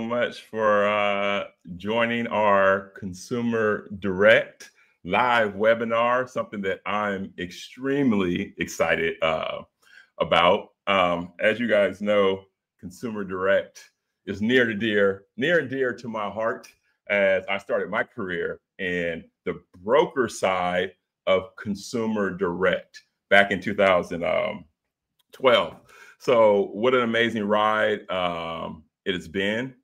much for joining our Consumer Direct live webinar, something that I'm extremely excited about. As you guys know, Consumer Direct is near and dear to my heart, as I started my career in the broker side of Consumer Direct back in 2012. So what an amazing ride it has been.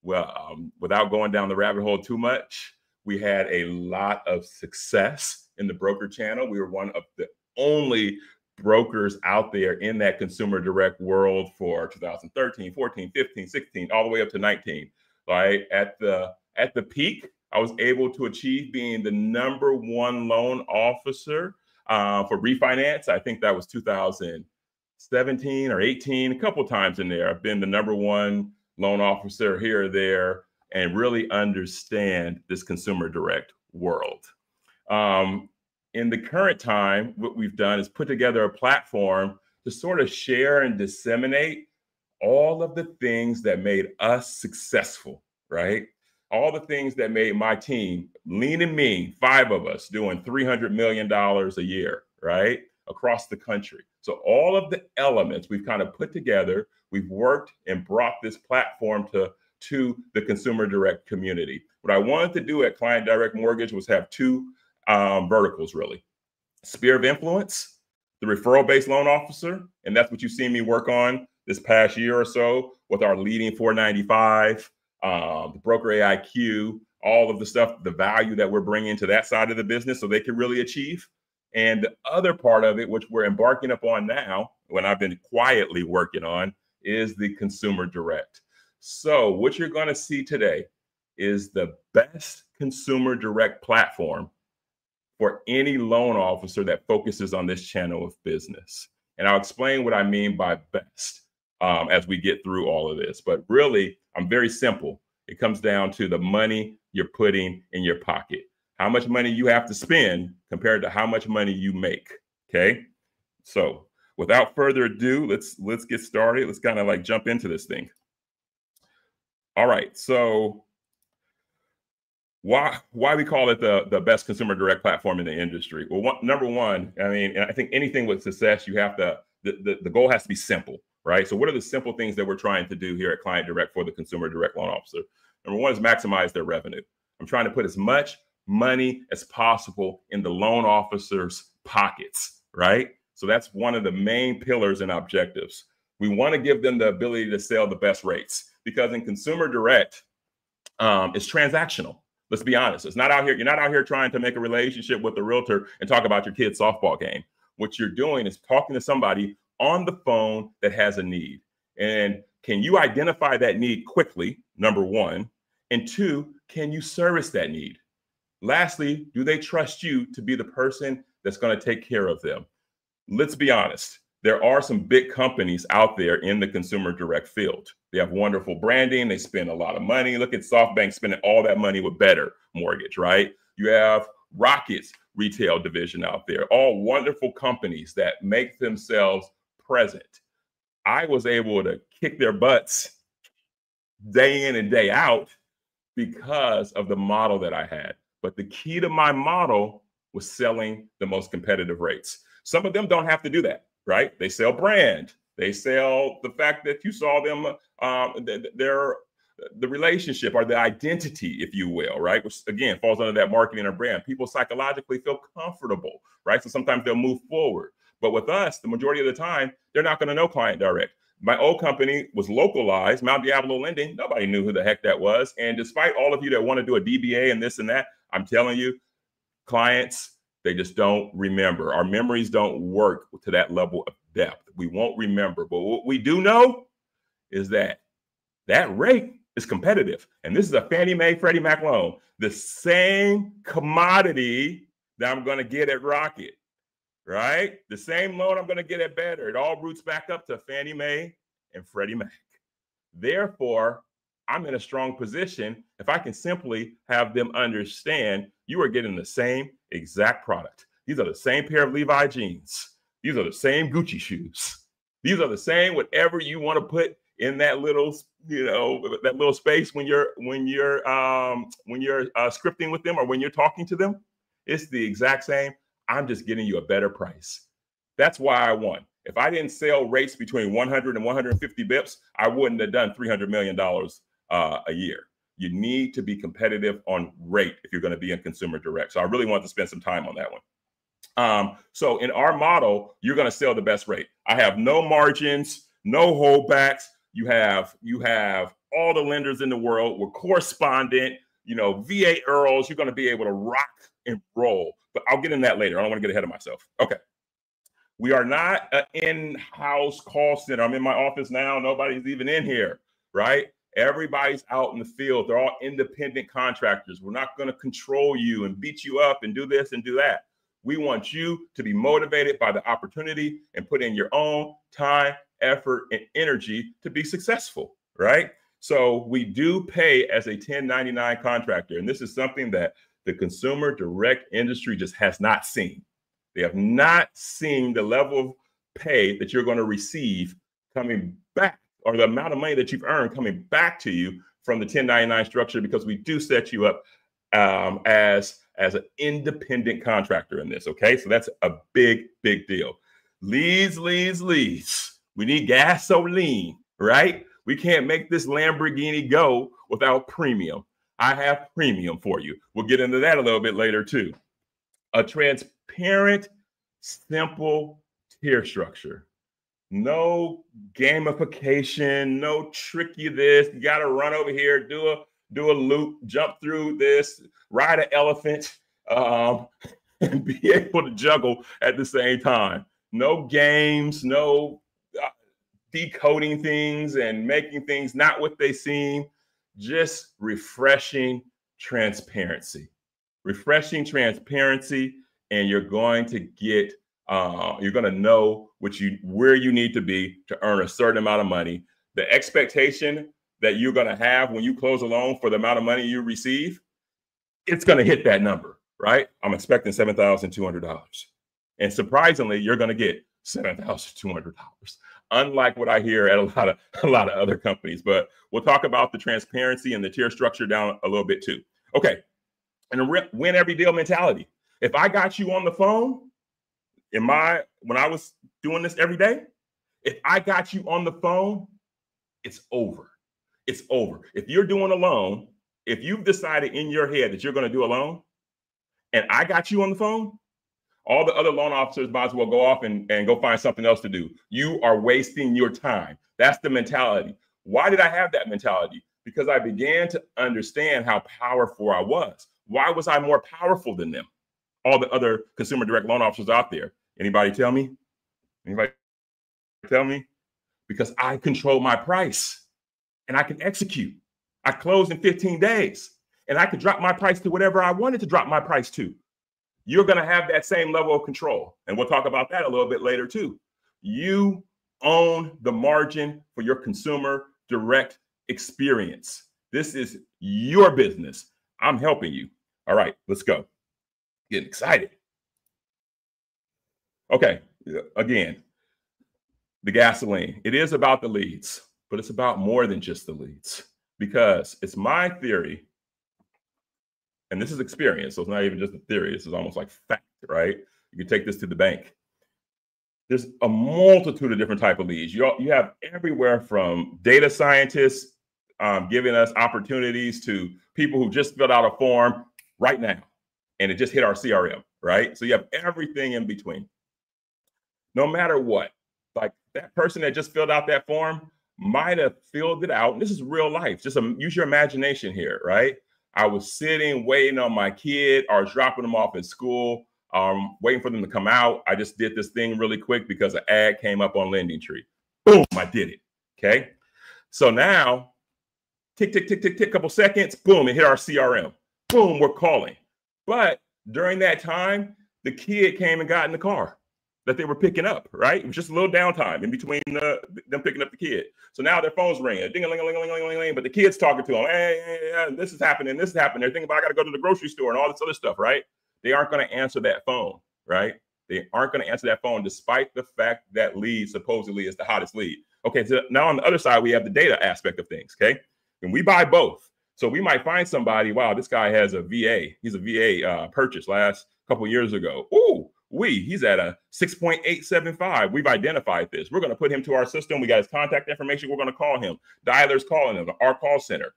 Well, without going down the rabbit hole too much, we had a lot of success in the broker channel. We were one of the only brokers out there in that consumer direct world for 2013, 14, 15, 16, all the way up to 19. Right at the peak, I was able to achieve being the #1 loan officer for refinance. I think that was 2017 or 18, a couple times in there. I've been the #1 loan officer here or there and really understand this consumer direct world. In the current time, what we've done is put together a platform to sort of share and disseminate all of the things that made us successful, right? All the things that made my team, lean and mean, 5 of us doing $300 million a year, right? Across the country. So all of the elements we've kind of put together, we've worked and brought this platform to the consumer direct community. What I wanted to do at Client Direct Mortgage was have 2 verticals, really. Sphere of influence, the referral-based loan officer, and that's what you've seen me work on this past year or so with our leading 495, the BrokerAIQ, all of the stuff, the value that we're bringing to that side of the business so they can really achieve. And the other part of it, which we're embarking upon now, when I've been quietly working on, is the consumer direct. So what you're going to see today is the best consumer direct platform for any loan officer that focuses on this channel of business. And I'll explain what I mean by best as we get through all of this. But really, I'm very simple. It comes down to the money you're putting in your pocket. How much money you have to spend compared to how much money you make, okay? So without further ado, let's get started. Let's kind of like jump into this thing. All right, so why we call it the best consumer direct platform in the industry? Well, #1, I mean, I think anything with success, you have to, the goal has to be simple, right? So what are the simple things that we're trying to do here at Client Direct for the consumer direct loan officer? #1 is maximize their revenue. I'm trying to put as much money as possible in the loan officer's pockets, right? So that's one of the main pillars and objectives. We want to give them the ability to sell the best rates, because in consumer direct, it's transactional. Let's be honest. It's not out here. You're not out here trying to make a relationship with the realtor and talk about your kid's softball game. What you're doing is talking to somebody on the phone that has a need. And can you identify that need quickly, #1? And 2, can you service that need? Lastly, do they trust you to be the person that's going to take care of them? Let's be honest. There are some big companies out there in the consumer direct field. They have wonderful branding. They spend a lot of money. Look at SoftBank spending all that money with Better Mortgage, right? You have Rocket's retail division out there, all wonderful companies that make themselves present. I was able to kick their butts day in and day out because of the model that I had. But the key to my model was selling the most competitive rates. Some of them don't have to do that, right? They sell brand. They sell the fact that you saw them, the relationship or the identity, if you will, right? Which again falls under that marketing or brand. People psychologically feel comfortable, right? So sometimes they'll move forward. But with us, the majority of the time, they're not going to know Client Direct. My old company was localized, Mount Diablo Lending. Nobody knew who the heck that was. And despite all of you that want to do a DBA and this and that, I'm telling you, clients, they just don't remember. Our memories don't work to that level of depth. We won't remember. But what we do know is that that rate is competitive. And this is a Fannie Mae, Freddie Mac loan. The same commodity that I'm going to get at Rocket, right? The same loan I'm going to get at Better. It all roots back up to Fannie Mae and Freddie Mac. Therefore, I'm in a strong position if I can simply have them understand you are getting the same exact product. These are the same pair of Levi jeans. These are the same Gucci shoes. These are the same whatever you want to put in that little, that little space when you're scripting with them or when you're talking to them. It's the exact same. I'm just getting you a better price. That's why I won. If I didn't sell rates between 100 and 150 bips, I wouldn't have done $300 million a year. You need to be competitive on rate if you're going to be in consumer direct. So I really want to spend some time on that one. So in our model, you're going to sell the best rate. I have no margins, no holdbacks. You have all the lenders in the world. We're correspondent, VA Earls. You're going to be able to rock and roll. But I'll get in that later. I don't want to get ahead of myself. Okay. We are not an in-house call center. I'm in my office now. Nobody's even in here, right? Everybody's out in the field. They're all independent contractors. We're not going to control you and beat you up and do this and do that. We want you to be motivated by the opportunity and put in your own time, effort, and energy to be successful, right? So we do pay as a 1099 contractor. And this is something that the consumer direct industry just has not seen. They have not seen the level of pay that you're going to receive coming back, or the amount of money that you've earned coming back to you from the 1099 structure, because we do set you up as an independent contractor in this. Okay, so that's a big deal. Leads. We need gasoline, right? We can't make this Lamborghini go without premium. I have premium for you. We'll get into that a little bit later too. A transparent, simple tier structure. No gamification, no tricky this. You got to run over here, do a loop, jump through this, ride an elephant, and be able to juggle at the same time. No games, no decoding things and making things not what they seem. Just refreshing transparency. Refreshing transparency, and you're going to get, you're going to know where you need to be to earn a certain amount of money. The expectation that you're going to have when you close a loan for the amount of money you receive, it's going to hit that number, right? I'm expecting $7,200. And surprisingly, you're going to get $7,200, unlike what I hear at a lot of other companies. But we'll talk about the transparency and the tier structure down a little bit too. Okay. And a win every deal mentality. If I got you on the phone when I was doing this every day, if I got you on the phone, it's over. It's over. If you're doing a loan, if you've decided in your head that you're going to do a loan and I got you on the phone, all the other loan officers might as well go off and go find something else to do. You are wasting your time. That's the mentality. Why did I have that mentality? Because I began to understand how powerful I was. Why was I more powerful than them? All the other consumer direct loan officers out there. Anybody tell me? Anybody tell me? Because I control my price and I can execute. I closed in 15 days and I could drop my price to whatever I wanted to drop my price to. You're going to have that same level of control. And we'll talk about that a little bit later too. You own the margin for your consumer direct experience. This is your business. I'm helping you. All right, let's go. Getting excited. Okay, again, the gasoline. It is about the leads, but it's about more than just the leads, because it's my theory, and this is experience, so it's not even just a theory. This is almost like fact, right? You can take this to the bank. There's a multitude of different type of leads. You have everywhere from data scientists giving us opportunities to people who just filled out a form right now, and it just hit our CRM, right? So you have everything in between. No matter what, like that person that just filled out that form might have filled it out. And this is real life. Just use your imagination here, right? I was sitting, waiting on my kid. I was dropping them off at school, waiting for them to come out. I just did this thing really quick because an ad came up on Lending Tree. Boom, I did it, okay? So now, tick, tick, tick, tick, tick, couple seconds, boom, it hit our CRM. Boom, we're calling. But during that time, the kid came and got in the car that they were picking up, right? It was just a little downtime in between them picking up the kid. So now their phone's ringing, ding-a-ling-a-ling-a-ling-a-ling, but the kid's talking to them, hey, this is happening, this is happening. They're thinking about, I got to go to the grocery store and all this other stuff, right? They aren't going to answer that phone, right? They aren't going to answer that phone despite the fact that lead supposedly is the hottest lead. Okay, so now on the other side, we have the data aspect of things, okay? And we buy both. So we might find somebody, wow, this guy has a VA. He's a VA purchase last couple of years ago. Ooh, he's at a 6.875. We've identified this. We're going to put him to our system. We got his contact information. We're going to call him. Dialer's calling him, our call center.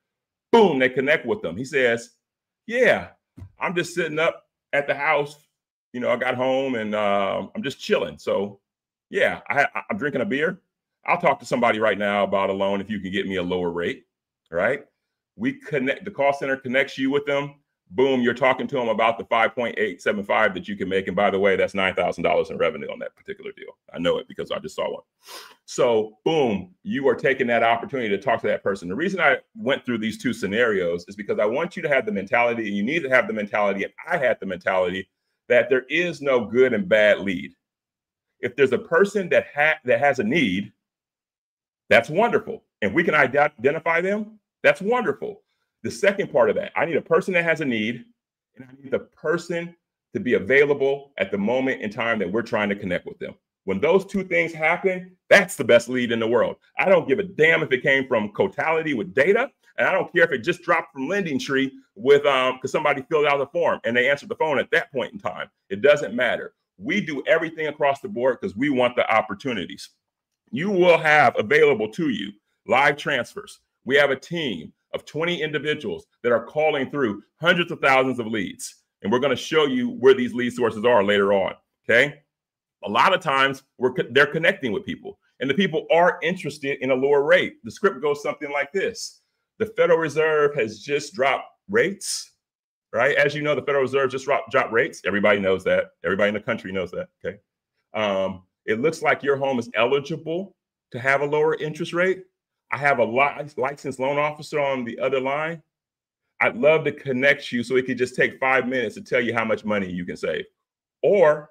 Boom, they connect with them. He says, yeah, I'm just sitting up at the house. You know, I got home and I'm just chilling. So yeah, I'm drinking a beer. I'll talk to somebody right now about a loan if you can get me a lower rate, right? We connect, the call center connects you with them. Boom, you're talking to them about the 5.875 that you can make. And by the way, that's $9,000 in revenue on that particular deal. I know it because I just saw one. So boom, you are taking that opportunity to talk to that person. The reason I went through these two scenarios is because I want you to have the mentality, and you need to have the mentality, and I had the mentality, that there is no good and bad lead. If there's a person that has a need, that's wonderful. And we can identify them, that's wonderful. The second part of that, I need a person that has a need, and I need the person to be available at the moment in time that we're trying to connect with them. When those two things happen, that's the best lead in the world. I don't give a damn if it came from Cotality with data, and I don't care if it just dropped from Lending Tree with because somebody filled out the form and they answered the phone at that point in time. It doesn't matter. We do everything across the board because we want the opportunities. You will have available to you live transfers. We have a team of 20 individuals that are calling through hundreds of thousands of leads. And we're going to show you where these lead sources are later on, okay? A lot of times they're connecting with people, and the people are interested in a lower rate. The script goes something like this. The Federal Reserve has just dropped rates, right? As you know, the Federal Reserve just dropped rates. Everybody knows that. Everybody in the country knows that, okay? It looks like your home is eligible to have a lower interest rate. I have a licensed loan officer on the other line. I'd love to connect you so he could just take 5 minutes to tell you how much money you can save. Or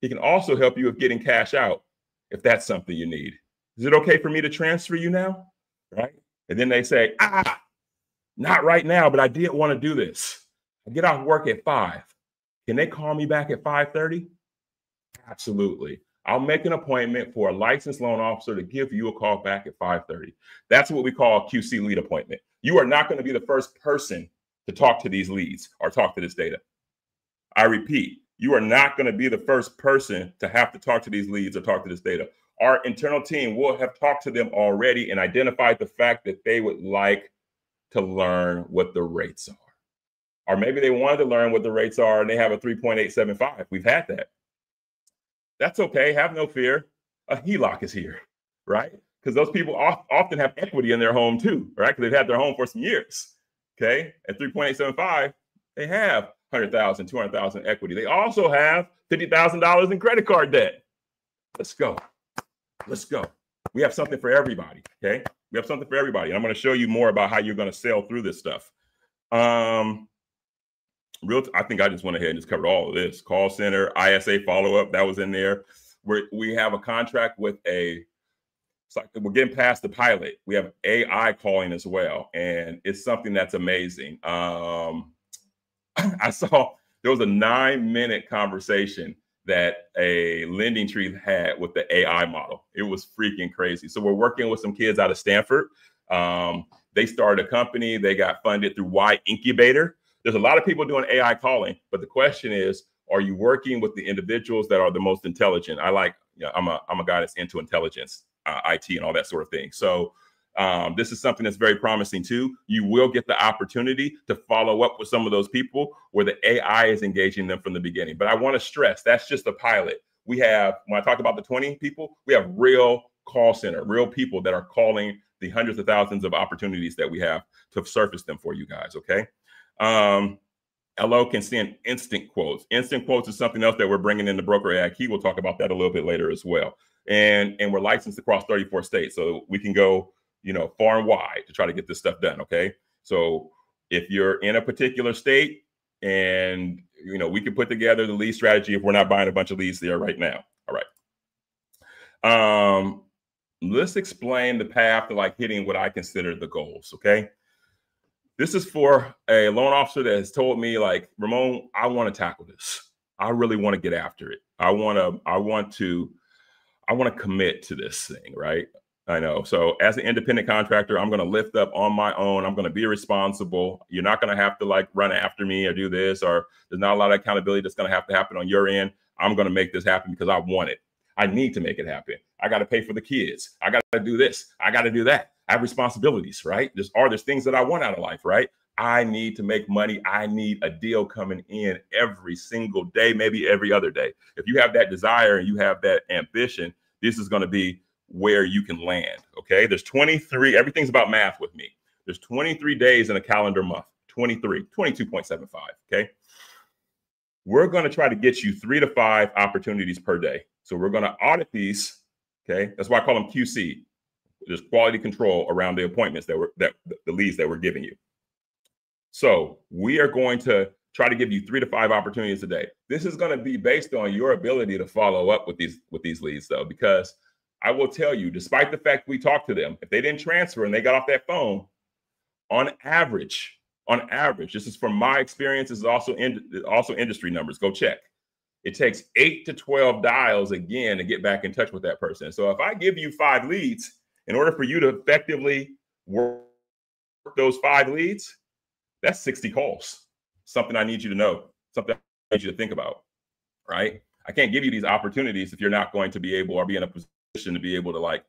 he can also help you with getting cash out if that's something you need. Is it okay for me to transfer you now? Right? And then they say, not right now, but I did want to do this. I get off work at 5. Can they call me back at 5:30? Absolutely. I'll make an appointment for a licensed loan officer to give you a call back at 5:30. That's what we call a QC lead appointment. You are not going to be the first person to talk to these leads or talk to this data. I repeat, you are not going to be the first person to have to talk to these leads or talk to this data. Our internal team will have talked to them already and identified the fact that they would like to learn what the rates are. Or maybe they wanted to learn what the rates are and they have a 3.875. We've had that. That's okay. Have no fear. A HELOC is here, right? Because those people often have equity in their home too, right? Because they've had their home for some years. Okay. At 3.875, they have 100,000, 200,000 equity. They also have $50,000 in credit card debt. Let's go. Let's go. We have something for everybody. Okay. We have something for everybody. And I'm going to show you more about how you're going to sail through this stuff. I think I just went ahead and just covered all of this. Call center, ISA follow-up, that was in there. We have a contract with we're getting past the pilot. We have AI calling as well. And it's something that's amazing. I saw there was a 9-minute conversation that a Lending Tree had with the AI model. It was freaking crazy. So we're working with some kids out of Stanford. They started a company. They got funded through Y Incubator. There's a lot of people doing AI calling, but the question is, are you working with the individuals that are the most intelligent? I'm a guy that's into intelligence, IT and all that sort of thing. So this is something that's very promising too. You will get the opportunity to follow up with some of those people where the AI is engaging them from the beginning. But I want to stress, that's just a pilot. We have, when I talked about the 20 people, we have real call center, real people that are calling the hundreds of thousands of opportunities that we have to surface them for you guys, okay? LO can send instant quotes. Instant quotes is something else that we're bringing in the BrokerAIQ. We'll talk about that a little bit later as well. And we're licensed across 34 states, so we can go, far and wide to try to get this stuff done. Okay. So if you're in a particular state and, we can put together the lead strategy if we're not buying a bunch of leads there right now. All right. Let's explain the path to hitting what I consider the goals. Okay. This is for a loan officer that has told me Ramon, I want to tackle this. I really want to get after it. I want to commit to this thing. Right. I know. So as an independent contractor, I'm going to lift up on my own. I'm going to be responsible. You're not going to have to like run after me or do this, or there's not a lot of accountability that's going to have to happen on your end. I'm going to make this happen because I want it. I need to make it happen. I got to pay for the kids. I got to do this. I got to do that. I have responsibilities, right? There's things that I want out of life, right? I need to make money. I need a deal coming in every single day, maybe every other day. If you have that desire and you have that ambition, this is going to be where you can land. Okay. There's 23, everything's about math with me. There's 23 days in a calendar month, 22.75. Okay. We're going to try to get you 3 to 5 opportunities per day. So we're going to audit these. Okay. That's why I call them QC. There's quality control around the appointments the leads that we're giving you. So we are going to try to give you 3 to 5 opportunities a day. This is going to be based on your ability to follow up with these leads though, because I will tell you, despite the fact we talked to them, if they didn't transfer and they got off that phone, on average, this is from my experience, this is also industry numbers, go check. It takes 8 to 12 dials again to get back in touch with that person. So if I give you 5 leads, in order for you to effectively work those 5 leads, that's 60 calls. Something I need you to know, something I need you to think about, right? I can't give you these opportunities if you're not going to be able or be in a position to be able to like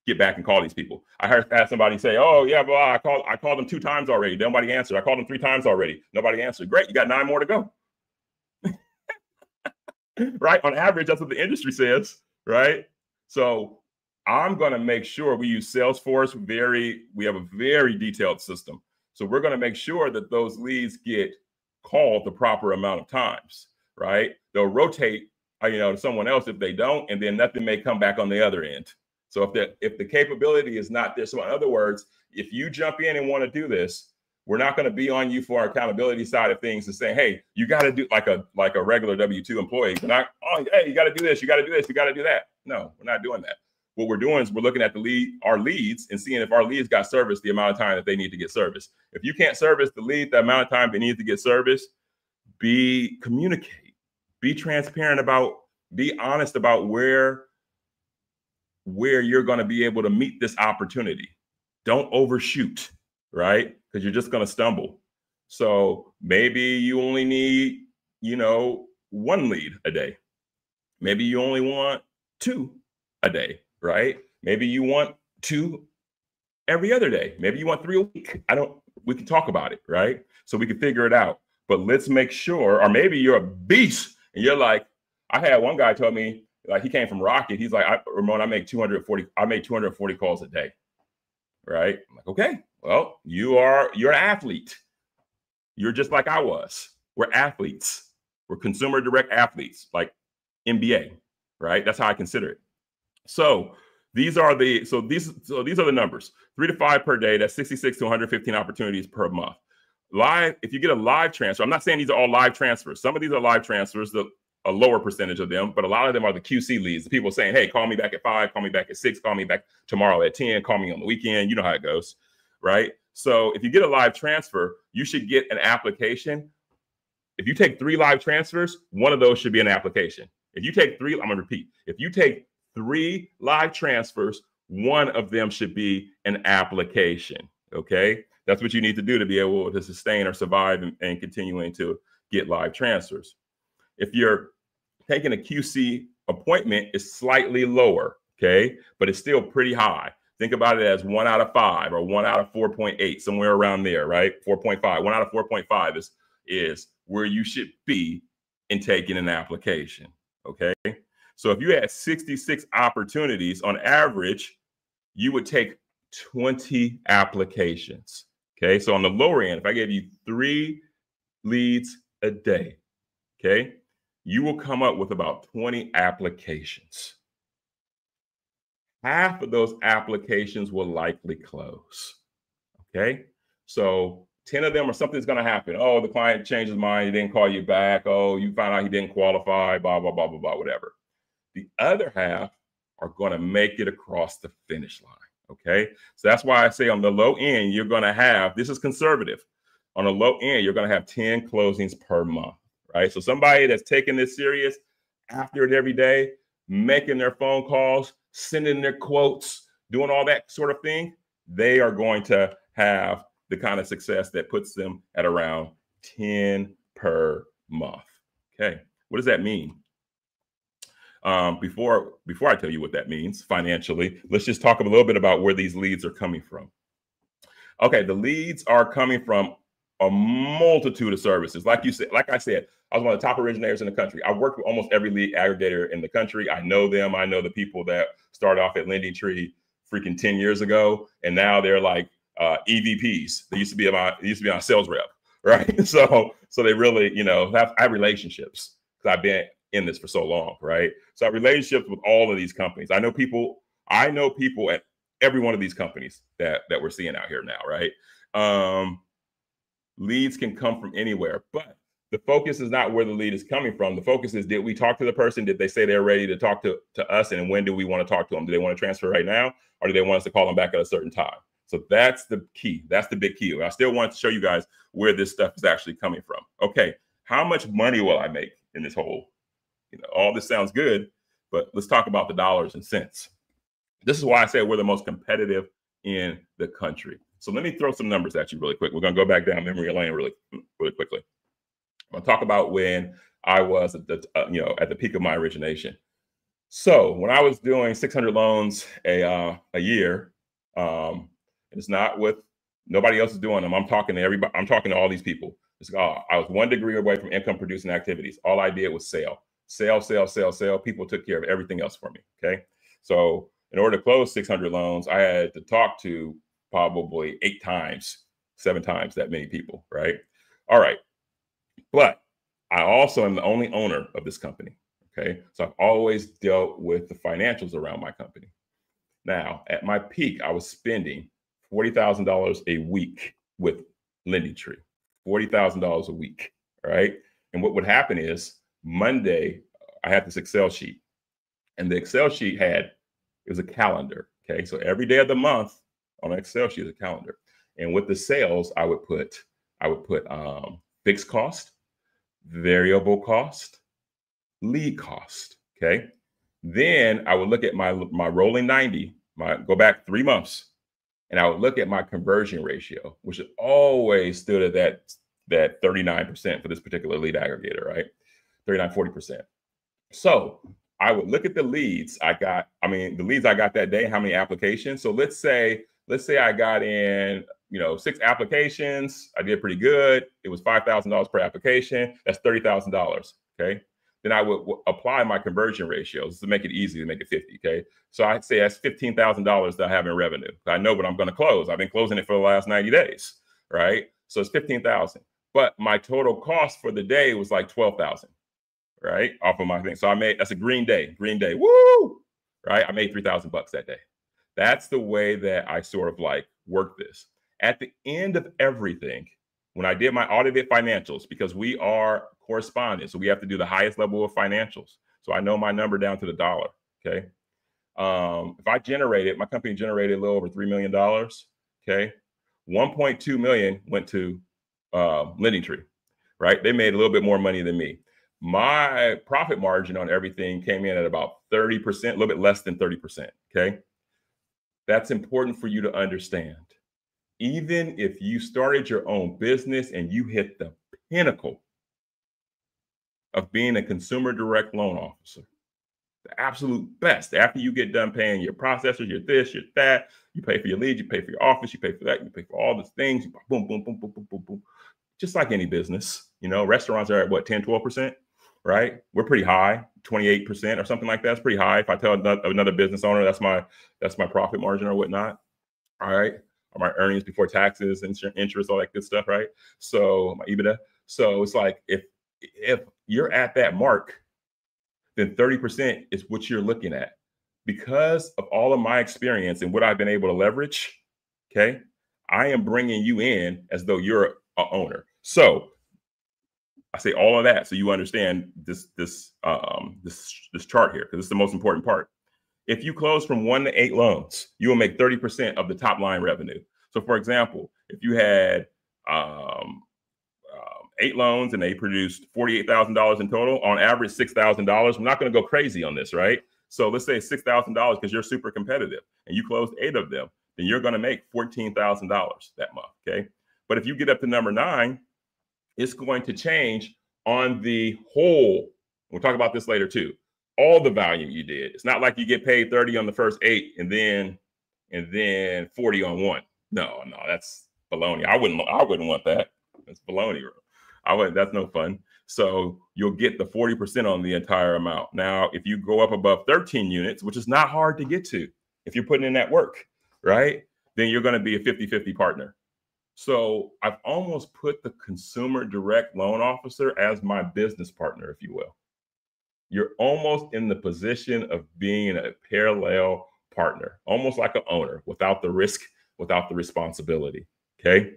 get back and call these people. I had somebody say, "Oh yeah, well, I called them 2 times already. Nobody answered. I called them 3 times already. Nobody answered." Great, you got 9 more to go. Right? On average, that's what the industry says, right? So I'm going to make sure we use Salesforce. We have a very detailed system. So we're going to make sure that those leads get called the proper amount of times, right? They'll rotate, to someone else if they don't, and then nothing may come back on the other end. So if the capability is not there, so in other words, if you jump in and want to do this, we're not going to be on you for our accountability side of things and saying, hey, you got to do like a regular W-2 employee. We're not, oh, hey, you got to do this, you got to do this, you got to do that. No, we're not doing that. What we're doing is we're looking at our leads and seeing if our leads got serviced the amount of time that they need to get serviced. If you can't service the lead the amount of time they need to get serviced, communicate, be transparent be honest about where you're going to be able to meet this opportunity. Don't overshoot, right? Because you're just going to stumble. So maybe you only need, 1 lead a day. Maybe you only want 2 a day, right? Maybe you want 2 every other day. Maybe you want 3 a week. We can talk about it, right? So we can figure it out. But let's make sure, or maybe you're a beast and you're like, I had one guy tell me, like, he came from Rocket. He's like, Ramon, I make 240 calls a day, right? I'm like, okay, well, you're an athlete. You're just like I was. We're athletes. We're consumer direct athletes, like NBA, right? That's how I consider it. So these are the numbers. 3 to 5 per day. That's 66 to 115 opportunities per month. Live, if you get a live transfer, I'm not saying these are all live transfers. Some of these are live transfers, a lower percentage of them, but a lot of them are the QC leads. The people saying, hey, call me back at 5, call me back at 6, call me back tomorrow at 10, call me on the weekend. You know how it goes, right? So if you get a live transfer, you should get an application. If you take 3 live transfers, 1 of those should be an application. If you take 3, I'm going to repeat. If you take 3 live transfers, 1 of them should be an application, okay? That's what you need to do to be able to sustain or survive and continuing to get live transfers. If you're taking a QC appointment, it's slightly lower, okay? But it's still pretty high. Think about it as 1 out of 5 or 1 out of 4.8, somewhere around there, right? 4.5, 1 out of 4.5 is where you should be in taking an application, okay? So if you had 66 opportunities on average, you would take 20 applications, okay? So on the lower end, if I gave you 3 leads a day, okay, you will come up with about 20 applications. Half of those applications will likely close, okay? So 10 of them or something's going to happen. Oh, the client changed his mind. He didn't call you back. Oh, you found out he didn't qualify, blah, blah, blah, blah, blah, whatever. The other half are going to make it across the finish line, okay? So that's why I say on the low end, you're going to have, this is conservative. On the low end, you're going to have 10 closings per month, right? So somebody that's taking this serious, after it every day, making their phone calls, sending their quotes, doing all that sort of thing, they are going to have the kind of success that puts them at around 10 per month. Okay, what does that mean? Before I tell you what that means financially, let's just talk a little bit about where these leads are coming from. Okay, the leads are coming from a multitude of services. Like I said, I was one of the top originators in the country. I worked with almost every lead aggregator in the country. I know them. I know the people that started off at LendingTree freaking 10 years ago, and now they're like EVPs. They used to be on sales rep, right? So they really, I have relationships because I've been in this for so long, right? So I have relationships with all of these companies. I know people at every one of these companies that we're seeing out here now, right? Leads can come from anywhere, but the focus is not where the lead is coming from. The focus is, did we talk to the person? Did they say they're ready to talk to us? And when do we want to talk to them? Do they want to transfer right now? Or do they want us to call them back at a certain time? So that's the key. That's the big key. I still want to show you guys where this stuff is actually coming from. Okay, how much money will I make in this whole, all this sounds good, but let's talk about the dollars and cents. This is why I say we're the most competitive in the country. So let me throw some numbers at you really quick. We're going to go back down memory lane really quickly. I'm going to talk about when I was at the peak of my origination. So when I was doing 600 loans a year, it's not with nobody else is doing them. I'm talking to everybody. I'm talking to all these people. I was 1 degree away from income producing activities. All I did was sell. People took care of everything else for me. Okay. So in order to close 600 loans, I had to talk to probably 7 times that many people, right? All right. But I also am the only owner of this company, okay? So I've always dealt with the financials around my company. Now, at my peak, I was spending $40,000 a week with LendingTree, $40,000 a week, all right? And what would happen is Monday, I had this Excel sheet, and the Excel sheet it was a calendar, okay? So every day of the month on an Excel sheet is a calendar. And with the sales, I would put fixed cost, variable cost, lead cost, okay? Then I would look at my rolling 90, go back 3 months, and I would look at my conversion ratio, which always stood at that 39% for this particular lead aggregator, right? 39, 40%. So I would look at the leads I got, the leads I got that day, how many applications. So let's say I got in, 6 applications. I did pretty good. It was $5,000 per application. That's $30,000. Okay. Then I would apply my conversion ratios to make it easy, to make it 50. Okay. So I'd say that's $15,000 that I have in revenue. I know what I'm going to close. I've been closing it for the last 90 days. Right. So it's 15,000. But my total cost for the day was like 12,000. Right. Off of my thing. So that's a green day. Woo. Right. I made $3,000 that day. That's the way that I sort of like work this. At the end of everything, when I did my audited financials, because we are correspondents, so we have to do the highest level of financials. So I know my number down to the dollar. Okay. If my company generated a little over $3 million, okay, 1.2 million went to LendingTree, right? They made a little bit more money than me. My profit margin on everything came in at about 30%, a little bit less than 30%. Okay. That's important for you to understand. Even if you started your own business and you hit the pinnacle of being a consumer direct loan officer, the absolute best, after you get done paying your processors, your this, your that, you pay for your leads, you pay for your office, you pay for that, you pay for all these things, boom, boom, boom, boom, boom, boom, boom. Just like any business, restaurants are at what, 10, 12%, right? We're pretty high, 28% or something like that. It's pretty high. If I tell another business owner, that's my profit margin or whatnot. All right. Or my earnings before taxes, interest, all that good stuff, right? So my EBITDA. So it's like, if you're at that mark, then 30% is what you're looking at. Because of all of my experience and what I've been able to leverage, okay, I am bringing you in as though you're an owner. So I say all of that so you understand this chart here, because it's the most important part. If you close from 1 to 8 loans, you will make 30% of the top line revenue. So for example, if you had 8 loans and they produced $48,000 in total, on average $6,000. I'm not going to go crazy on this, right? So let's say $6,000 because you're super competitive and you closed 8 of them, then you're going to make $14,000 that month. Okay. But if you get up to number 9, it's going to change on the whole. We'll talk about this later too. All the volume you did. It's not like you get paid 30 on the first 8 and then 40 on 1. No, that's baloney. I wouldn't want that. That's baloney. That's no fun. So you'll get the 40% on the entire amount. Now, if you go up above 13 units, which is not hard to get to, if you're putting in that work, right, then you're going to be a 50-50 partner. So I've almost put the consumer direct loan officer as my business partner, if you will. You're almost in the position of being a parallel partner, almost like an owner, without the risk, without the responsibility. Okay.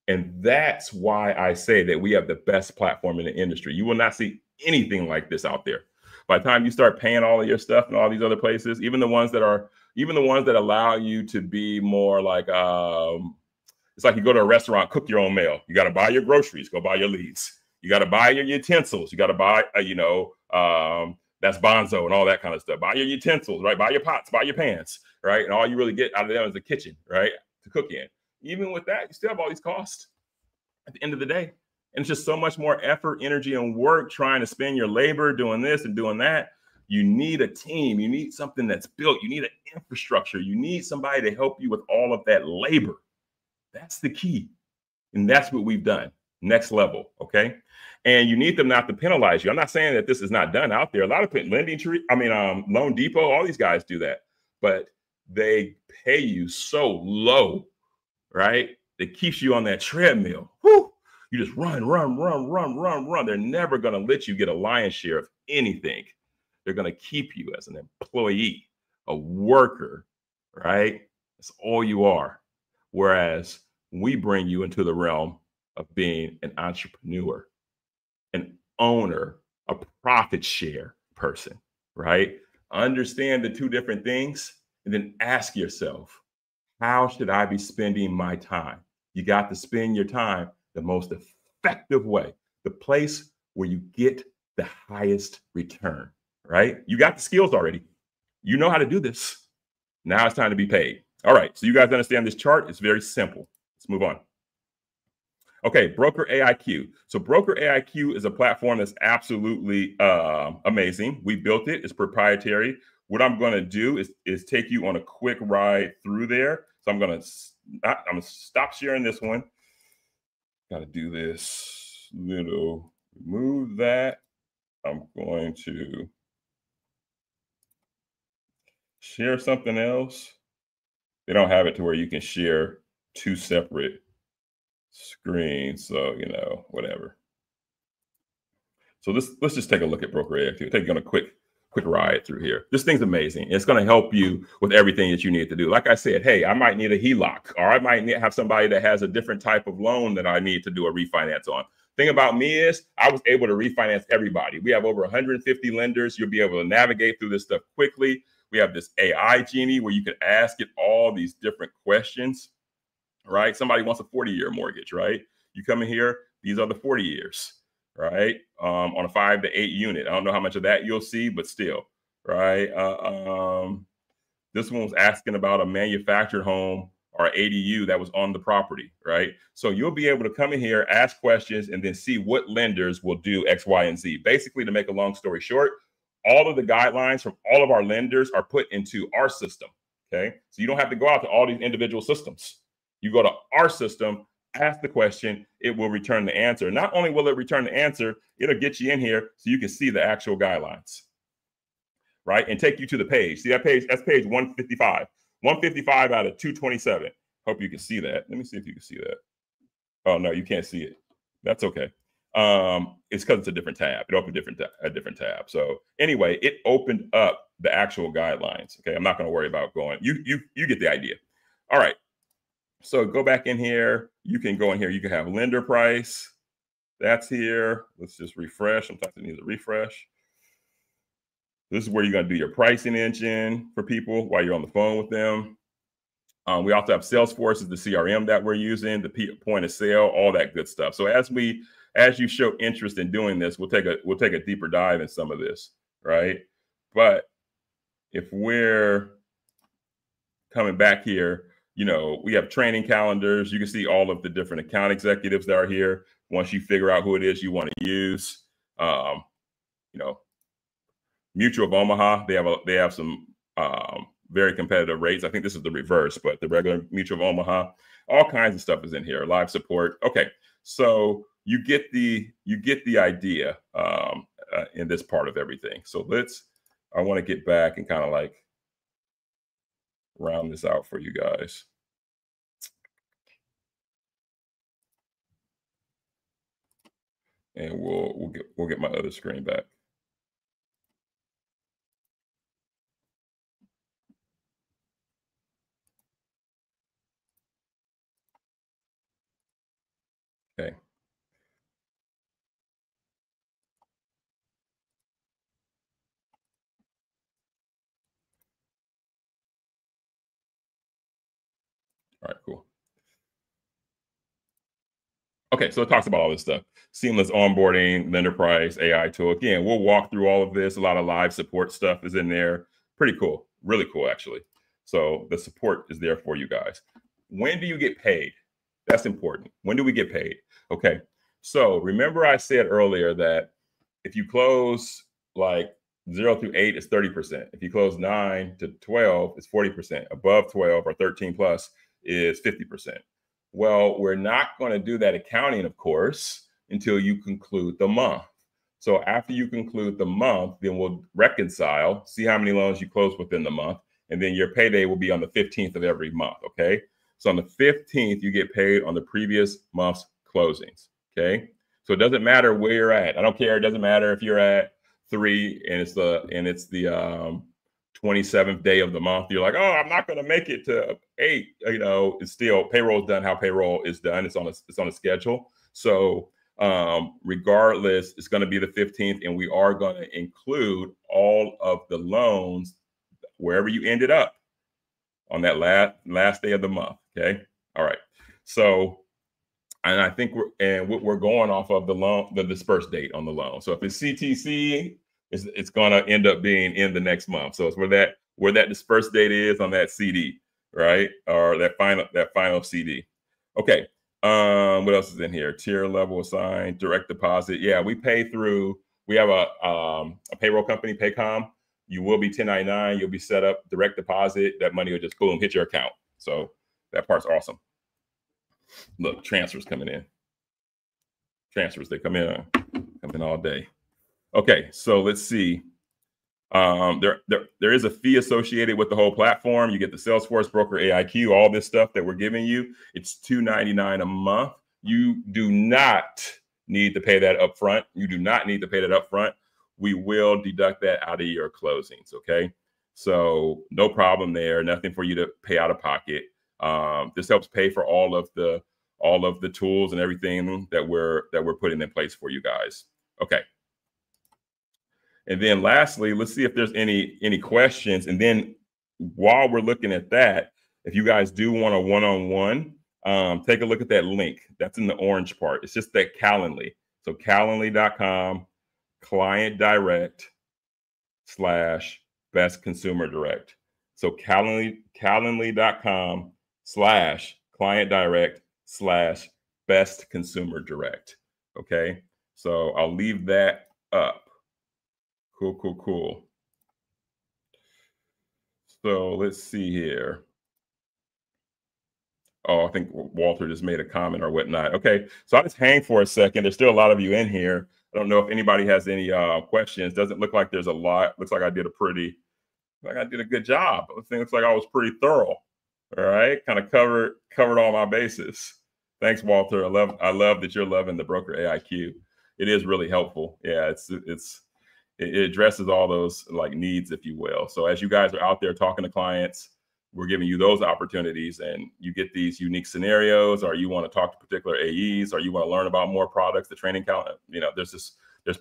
And that's why I say that we have the best platform in the industry. You will not see anything like this out there. By the time you start paying all of your stuff in all these other places, even the ones that allow you to be more like, it's like you go to a restaurant, cook your own meal. You got to buy your groceries, go buy your leads. You got to buy your utensils. You got to buy, that's Bonzo and all that kind of stuff. Buy your utensils, right? Buy your pots, buy your pans, right? And all you really get out of them is the kitchen, right? To cook in. Even with that, you still have all these costs at the end of the day. And it's just so much more effort, energy, and work trying to spend your labor doing this and doing that. You need a team. You need something that's built. You need an infrastructure. You need somebody to help you with all of that labor. That's the key. And that's what we've done. Next level. Okay. And you need them not to penalize you. I'm not saying that this is not done out there. A lot of Loan Depot, all these guys do that, but they pay you so low, right? That keeps you on that treadmill. Whew. You just run. They're never going to let you get a lion's share of anything. They're going to keep you as an employee, a worker, right? That's all you are. Whereas we bring you into the realm of being an entrepreneur, an owner, a profit share person, right? Understand the two different things and then ask yourself, how should I be spending my time? You got to spend your time the most effective way, the place where you get the highest return, right? You got the skills already. You know how to do this. Now it's time to be paid. All right, so you guys understand this chart? It's very simple. Let's move on. Okay, BrokerAIQ. So BrokerAIQ is a platform that's absolutely amazing. We built it. It's proprietary. What I'm going to do is take you on a quick ride through there. So I'm going to stop sharing this one. Got to do this little, remove that. I'm going to share something else. They don't have it to where you can share 2 separate screens. So, whatever. So let's just take a look at BrokerAIQ. Take you on a quick ride through here. This thing's amazing. It's going to help you with everything that you need to do. Like I said, hey, I might need a HELOC, or I might have somebody that has a different type of loan that I need to do a refinance on. Thing about me is I was able to refinance everybody. We have over 150 lenders. You'll be able to navigate through this stuff quickly. We have this AI genie where you can ask it all these different questions, right? Somebody wants a 40-year mortgage, right? You come in here, these are the 40 years, right? On a 5 to 8 unit. I don't know how much of that you'll see, but still, right? This one was asking about a manufactured home or ADU that was on the property, right? So you'll be able to come in here, ask questions, and then see what lenders will do X, Y, and Z. Basically, to make a long story short, all of the guidelines from all of our lenders are put into our system, okay? So you don't have to go out to all these individual systems. You go to our system, ask the question, it will return the answer. Not only will it return the answer, it'll get you in here so you can see the actual guidelines, right? And take you to the page. See that page? That's page 155. 155 out of 227. Hope you can see that. Let me see if you can see that. Oh, no, you can't see it. That's okay. It's because it's a different tab. It opened a different tab. So anyway, it opened up the actual guidelines. Okay, I'm not going to worry about going. You get the idea. All right. So go back in here. You can go in here. You can have lender price. That's here. Let's just refresh. Sometimes it needs a refresh. This is where you're going to do your pricing engine for people while you're on the phone with them. We also have Salesforce is the CRM that we're using, the point of sale, all that good stuff. So as you show interest in doing this, we'll take a deeper dive in some of this, right? But if we're coming back here, you know, we have training calendars. You can see all of the different account executives that are here. Once you figure out who it is you want to use, you know, Mutual of Omaha, they have some very competitive rates. I think this is the reverse, but the regular Mutual of Omaha, all kinds of stuff is in here. Live support. Okay, so you get the idea in this part of everything. So I want to get back and kind of like round this out for you guys. And we'll get my other screen back. Okay. All right, cool. Okay, so it talks about all this stuff. Seamless onboarding, lender price, AI tool. Again, we'll walk through all of this. A lot of live support stuff is in there. Pretty cool. Really cool, actually. So the support is there for you guys. When do you get paid? That's important. When do we get paid? Okay. So remember I said earlier that if you close like 0 through 8, it's 30%. If you close 9 to 12, it's 40%. Above 12 or 13 plus is 50%. Well, we're not going to do that accounting, of course, until you conclude the month. So after you conclude the month, then we'll reconcile, see how many loans you close within the month, and then your payday will be on the 15th of every month, okay? So on the 15th, you get paid on the previous month's closings, okay? So it doesn't matter where you're at. I don't care. It doesn't matter if you're at 3 and it's the 27th day of the month. You're like, oh, I'm not going to make it to 8. You know, it's still payroll is done how payroll is done. It's on a schedule. So regardless, it's going to be the 15th, and we are going to include all of the loans wherever you ended up on that last day of the month. Okay. All right. So, and I think we're going off of the dispersed date on the loan. So if it's CTC, it's going to end up being in the next month. So it's where that dispersed date is on that CD, right? Or that final CD. Okay. What else is in here? Tier level assigned, direct deposit. Yeah, we have a payroll company, Paycom. You will be 1099. You'll be set up direct deposit. That money will just boom hit your account. So that part's awesome. Look, transfers coming in. Transfers, they come in all day. Okay, so let's see. There is a fee associated with the whole platform. You get the Salesforce, BrokerAIQ, all this stuff that we're giving you. It's $299 a month. You do not need to pay that up front. You do not need to pay that up front. We will deduct that out of your closings, okay? So no problem there. Nothing for you to pay out of pocket. This helps pay for all of the tools and everything that we're putting in place for you guys. Okay. And then lastly, let's see if there's any questions. And then while we're looking at that, if you guys do want a one-on-one, take a look at that link. That's in the orange part. It's just that Calendly. So calendly.com, client direct / best consumer direct. So calendly.com / client direct / best consumer direct. Okay. So I'll leave that up. Cool. So let's see here. Oh, I think Walter just made a comment or whatnot. Okay, so I'll just hang for a second. There's still a lot of you in here. I don't know if anybody has any questions. Doesn't look like there's a lot. Looks like I did a good job. It looks like I was pretty thorough. All right, kind of covered all my bases. Thanks, Walter. I love that you're loving the BrokerAIQ. It is really helpful. Yeah, it addresses all those like needs, if you will. So as you guys are out there talking to clients, we're giving you those opportunities, and you get these unique scenarios, or you want to talk to particular AEs, or you want to learn about more products, the training calendar. You know, there's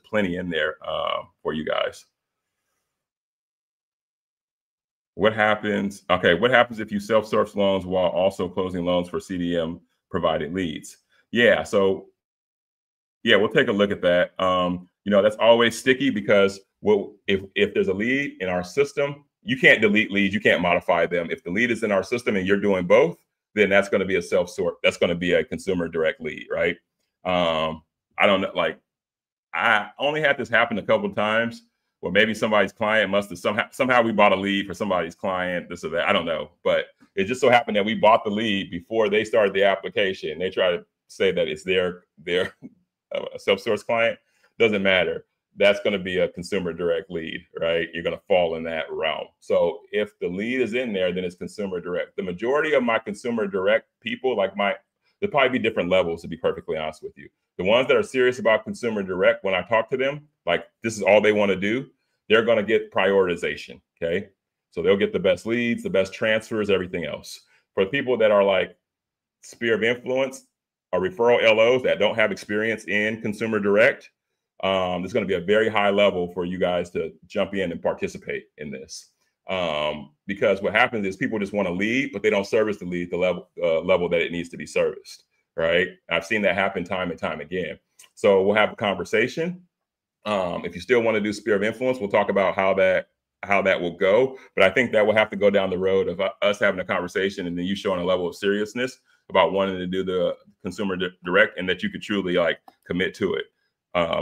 plenty in there for you guys. What happens? Okay, what happens if you self-source loans while also closing loans for CDM provided leads? Yeah, so yeah, we'll take a look at that. You know, that's always sticky because if there's a lead in our system, you can't delete leads, you can't modify them. If the lead is in our system and you're doing both, then that's going to be a self-sort. That's going to be a consumer direct lead, right? I don't know, like I only had this happen a couple of times where maybe somebody's client must have somehow we bought a lead for somebody's client, this or that. I don't know, but it just so happened that we bought the lead before they started the application. They try to say that it's their self-source client. Doesn't matter. That's going to be a consumer direct lead, right? You're going to fall in that realm. So if the lead is in there, then it's consumer direct. The majority of my consumer direct people, like there'll probably be different levels, to be perfectly honest with you. The ones that are serious about consumer direct, when I talk to them, like this is all they want to do, they're going to get prioritization, okay? So they'll get the best leads, the best transfers, everything else. For people that are like sphere of influence or referral LOs that don't have experience in consumer direct, there's going to be a very high level for you guys to jump in and participate in this. Because what happens is people just want to lead, but they don't service the lead the level that it needs to be serviced, right? I've seen that happen time and time again. So we'll have a conversation. If you still want to do sphere of influence, we'll talk about how that will go. But I think that will have to go down the road of us having a conversation and then you showing a level of seriousness about wanting to do the consumer direct and that you could truly like commit to it.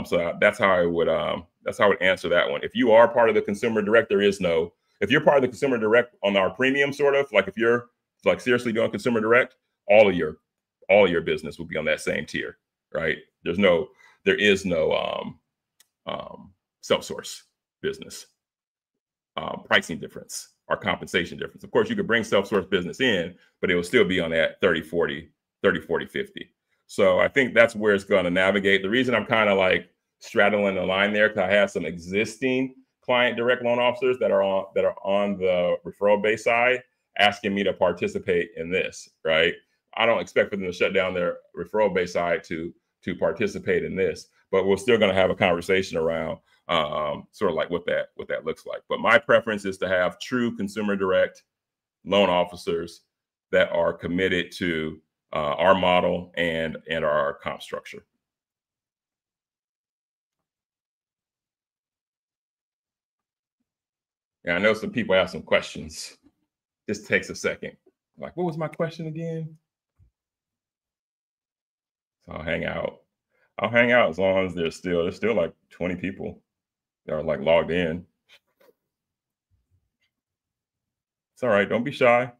So that's how I would answer that one. If you are part of the consumer direct, if you're part of the consumer direct on our premium, sort of like if you're like seriously doing consumer direct, all of your business will be on that same tier, right? There is no self-source business pricing difference or compensation difference. Of course, you could bring self-source business in, but it will still be on that 30, 40, 50. So I think that's where it's going to navigate. The reason I'm kind of like straddling the line there, because I have some existing client direct loan officers that are on the referral base side asking me to participate in this, right? I don't expect for them to shut down their referral base side to participate in this, but we're still going to have a conversation around sort of like what that looks like. But my preference is to have true consumer direct loan officers that are committed to our model and our comp structure. And I know some people have some questions. This takes a second. Like, what was my question again? So I'll hang out. As long as there's still like 20 people that are like logged in. It's all right. Don't be shy.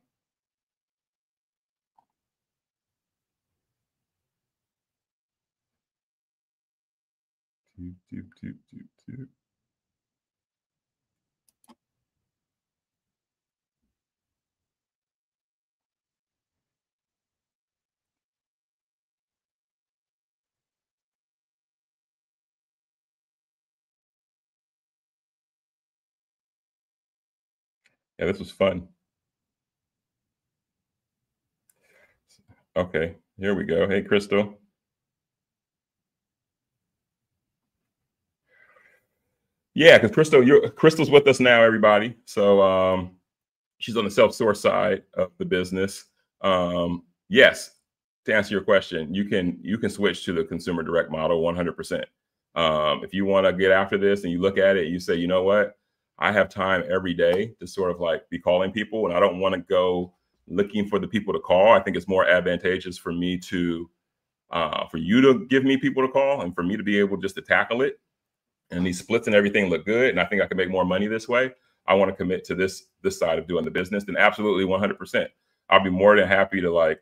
Yeah, this was fun. Okay, here we go. Hey, Crystal. Yeah, because Crystal's with us now, everybody. So she's on the self-source side of the business. Yes, to answer your question, you can switch to the consumer direct model 100%. If you want to get after this and you look at it, you say, you know what, I have time every day to sort of like be calling people, and I don't want to go looking for the people to call. I think it's more advantageous for me for you to give me people to call and for me to be able just to tackle it. And these splits and everything look good, and I think I can make more money this way. I want to commit to this side of doing the business, then absolutely 100%. I'll be more than happy to like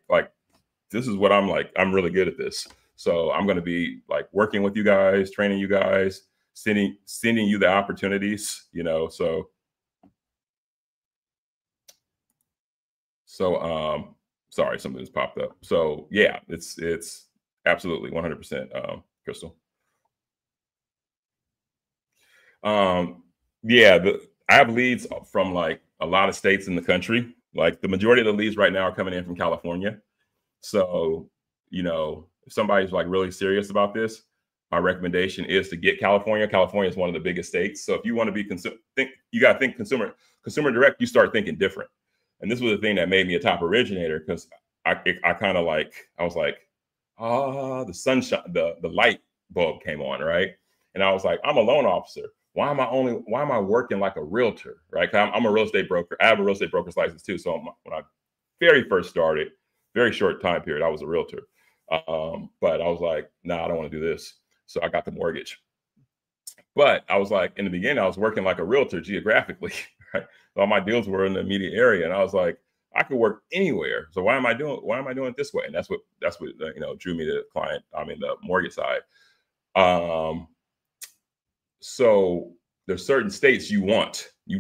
this is what I'm like. I'm really good at this, so I'm going to be like working with you guys, training you guys, sending you the opportunities. Sorry, something just popped up. So yeah, it's absolutely 100%, Crystal. Yeah, I have leads from like a lot of states in the country. Like the majority of the leads right now are coming in from California. So, if somebody's like really serious about this, my recommendation is to get California. California is one of the biggest states. So if you want to be you got to think consumer direct, you start thinking different. And this was the thing that made me a top originator, because I was like, the sunshine, the light bulb came on, right? And I was like, I'm a loan officer. why am I working like a realtor, right? 'Cause I'm a real estate broker. I have a real estate broker's license too. So when I very first started, very short time period, I was a realtor. But I was like, nah, I don't want to do this. So I got the mortgage. But I was like, in the beginning, I was working like a realtor geographically, right? So all my deals were in the immediate area. And I was like, I could work anywhere. So why am I doing it this way? And that's what drew me to the client. I mean, the mortgage side. So there's certain states you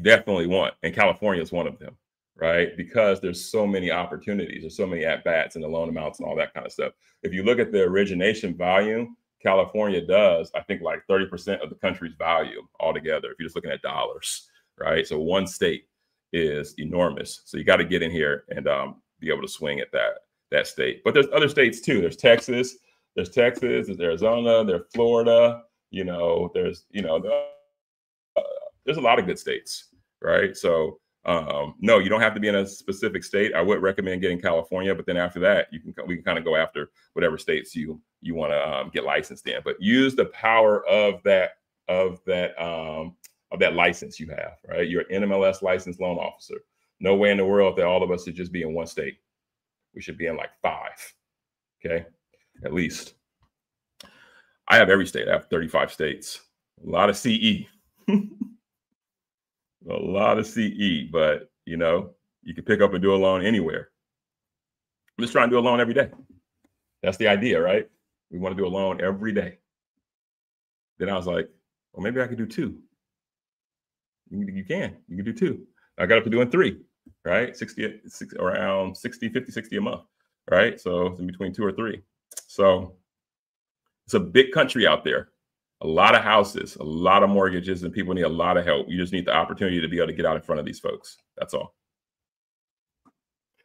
definitely want, and California is one of them, right? Because there's so many opportunities, there's so many at-bats and the loan amounts and all that kind of stuff. If you look at the origination volume, California does, I think, like 30% of the country's value altogether, if you're just looking at dollars, right? So one state is enormous. So you got to get in here and be able to swing at that state. But there's other states too. There's Texas, there's Arizona, there's Florida, there's a lot of good states, right? So no, you don't have to be in a specific state. I would recommend getting California, but then after that, we can kind of go after whatever states you want to get licensed in. But use the power of that license you have, right? You're an NMLS licensed loan officer. No way in the world that all of us should just be in one state. We should be in like 5, okay, at least. I have every state. I have 35 states. A lot of CE. A lot of CE, but you can pick up and do a loan anywhere. I'm just trying to do a loan every day. That's the idea, right? We want to do a loan every day. Then I was like, well, maybe I could do 2. You can do 2. I got up to doing 3, right? Around 50, 60 a month, right? So it's in between 2 or 3. So it's a big country out there. A lot of houses, a lot of mortgages, and people need a lot of help. You just need the opportunity to be able to get out in front of these folks. That's all.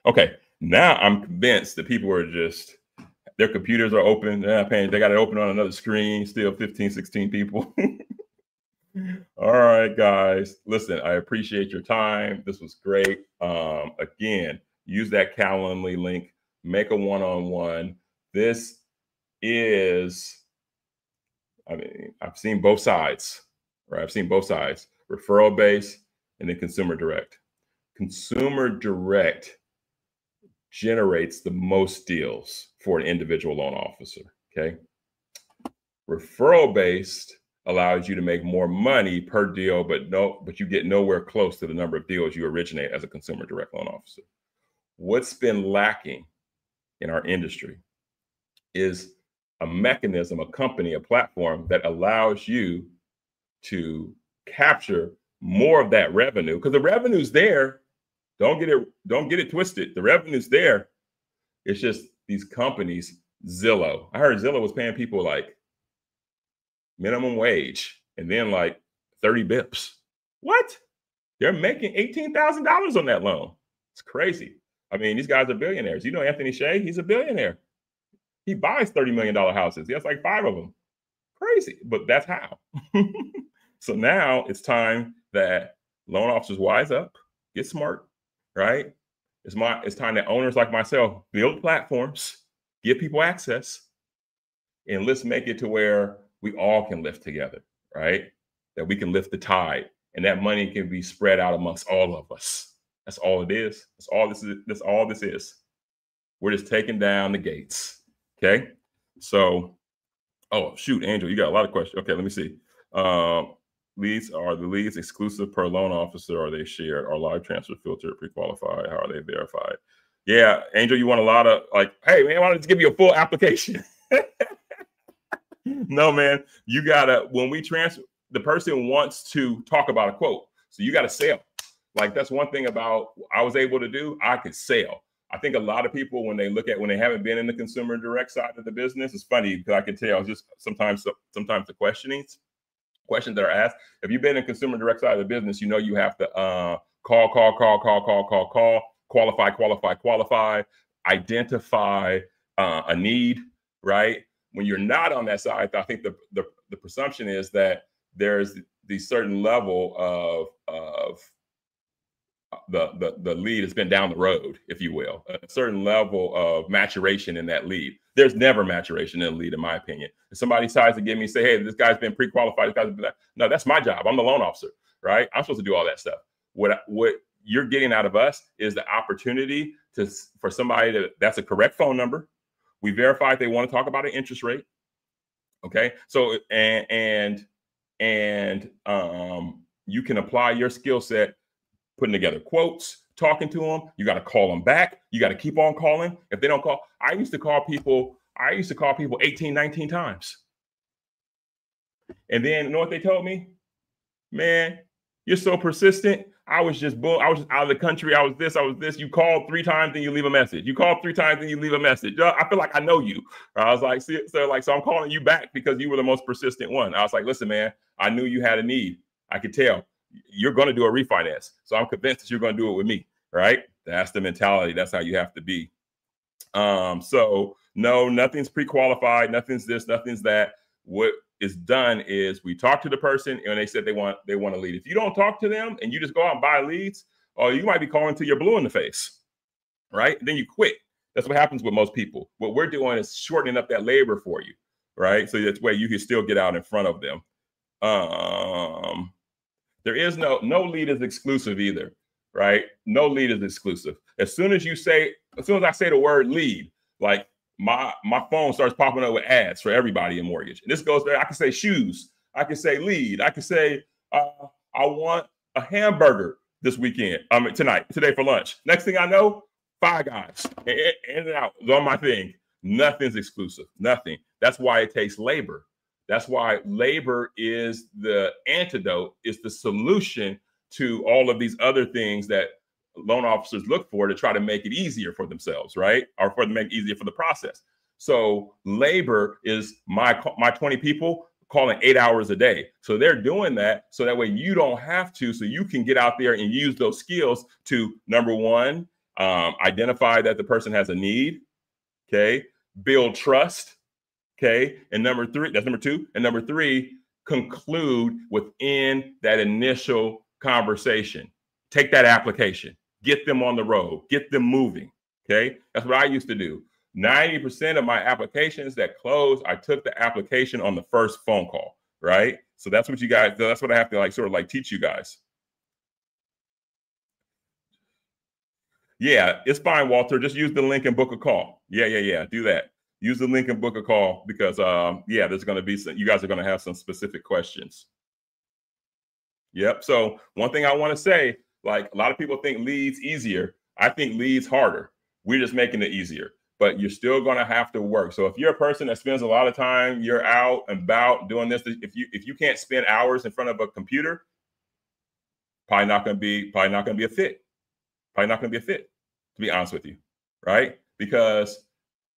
Okay, now I'm convinced that people are just, their computers are open. They're not paying. They got it open on another screen, still 15, 16 people. All right, guys. Listen, I appreciate your time. This was great. Again, use that Calendly link. Make a one-on-one. This is... I've seen both sides, right? I've seen both sides, referral based and then consumer direct. Consumer direct generates the most deals for an individual loan officer, okay? Referral based allows you to make more money per deal, but you get nowhere close to the number of deals you originate as a consumer direct loan officer. What's been lacking in our industry is a mechanism, a company, a platform that allows you to capture more of that revenue, because the revenue's there. Don't get it twisted. The revenue's there. It's just these companies, Zillow. I heard Zillow was paying people like minimum wage and then like 30 bips. What? They're making $18,000 on that loan. It's crazy. I mean, these guys are billionaires. Anthony Shea, he's a billionaire. He buys $30 million houses. He has like 5 of them. Crazy, but that's how. So now it's time that loan officers wise up, get smart, right? It's time that owners like myself build platforms, give people access, and let's make it to where we all can lift together, right? That we can lift the tide, and that money can be spread out amongst all of us. That's all it is. That's all this is. We're just taking down the gates. Okay. So, oh shoot, Angel, you got a lot of questions. Okay, let me see. Are the leads exclusive per loan officer? Or are they shared? Are live transfer filtered, pre-qualified? How are they verified? Yeah, Angel, you want a lot of hey man, why don't I just give you a full application? No, man, you gotta, when we transfer, the person wants to talk about a quote. So you gotta sell. Like that's one thing about I was able to do, I could sell. I think a lot of people, when they haven't been in the consumer direct side of the business, it's funny because I can tell just sometimes the questions that are asked. If you've been in consumer direct side of the business, you have to call, qualify, identify a need, right? When you're not on that side, I think the presumption is that there's the certain level of the lead has been down the road, if you will, a certain level of maturation in that lead. There's never maturation in a lead, in my opinion. If somebody decides to give me, say, hey, this guy's been pre-qualified, no, that's my job. I'm the loan officer, right? I'm supposed to do all that stuff. What you're getting out of us is the opportunity for somebody that's a correct phone number. We verify if they want to talk about an interest rate. Okay, so and you can apply your skill set, putting together quotes, talking to them. You got to call them back. You got to keep on calling. If they don't call, I used to call people 18, 19 times. And then you know what they told me? Man, you're so persistent. I was just out of the country. I was this. You called 3 times and you leave a message. You called 3 times and you leave a message. I feel like I know you. I was like, so I'm calling you back because you were the most persistent one. I was like, listen, man, I knew you had a need. I could tell. You're going to do a refinance. So I'm convinced that you're going to do it with me, right? That's the mentality. That's how you have to be. So no, nothing's pre-qualified. Nothing's this, nothing's that. What is done is we talk to the person and they said they want a lead. If you don't talk to them and you just go out and buy leads, you might be calling till you're blue in the face, right? And then you quit. That's what happens with most people. What we're doing is shortening up that labor for you, right? So that's way you can still get out in front of them. There is no lead is exclusive either, right? No lead is exclusive. As soon as I say the word lead, like my phone starts popping up with ads for everybody in mortgage. And this goes there. I can say shoes. I can say lead. I can say I want a hamburger this weekend. Today for lunch. Next thing I know, 5 guys in and out. It's on my thing. Nothing's exclusive. Nothing. That's why it takes labor. That's why labor is the antidote, is the solution to all of these other things that loan officers look for to try to make it easier for themselves, right? Or for make it easier for the process. So labor is my 20 people calling 8 hours a day. So they're doing that so that way you don't have to, so you can get out there and use those skills to, number one, identify that the person has a need, okay? Build trust, okay? And number 3, that's number 2. And number 3, conclude within that initial conversation. Take that application, get them on the road, get them moving, okay? That's what I used to do. 90% of my applications that closed, I took the application on the first phone call, right? So that's what that's what I have to sort of teach you guys. Yeah, it's fine, Walter. Just use the link and book a call. Yeah. Do that. Use the link and book a call because, yeah, there's going to be you guys are going to have some specific questions. Yep. So one thing I want to say, a lot of people think leads easier. I think leads harder. We're just making it easier, but you're still going to have to work. So if you're a person that spends a lot of time, you're out and about doing this, if you can't spend hours in front of a computer, probably not going to be a fit. Probably not going to be a fit, to be honest with you, right? Because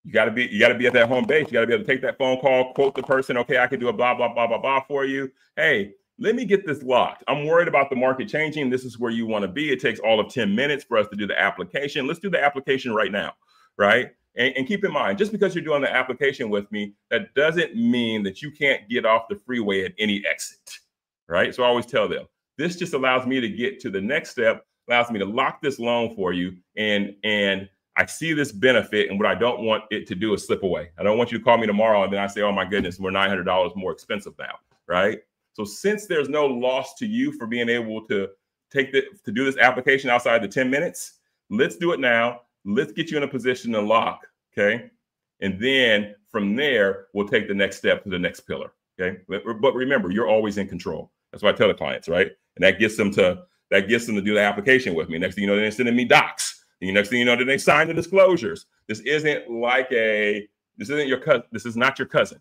you got to be at that home base. You got to be able to take that phone call, quote the person. Okay, I can do a blah, blah, blah, blah, blah for you. Hey, let me get this locked. I'm worried about the market changing. This is where you want to be. It takes all of 10 minutes for us to do the application. Let's do the application right now, right? And keep in mind, just because you're doing the application with me, that doesn't mean that you can't get off the freeway at any exit, right? So I always tell them, this just allows me to get to the next step, allows me to lock this loan for you. And I see this benefit, and what I don't want it to do is slip away. I don't want you to call me tomorrow and then I say, oh my goodness, we're $900 more expensive now, right? So since there's no loss to you for being able to do this application outside the 10 minutes, let's do it now. Let's get you in a position to lock, okay? And then from there, we'll take the next step to the next pillar, okay? But remember, you're always in control. That's what I tell the clients, right? And that gets them to do the application with me. Next thing you know, they're sending me docs. And next thing you know, then they sign the disclosures. This isn't your cousin. This is not your cousin,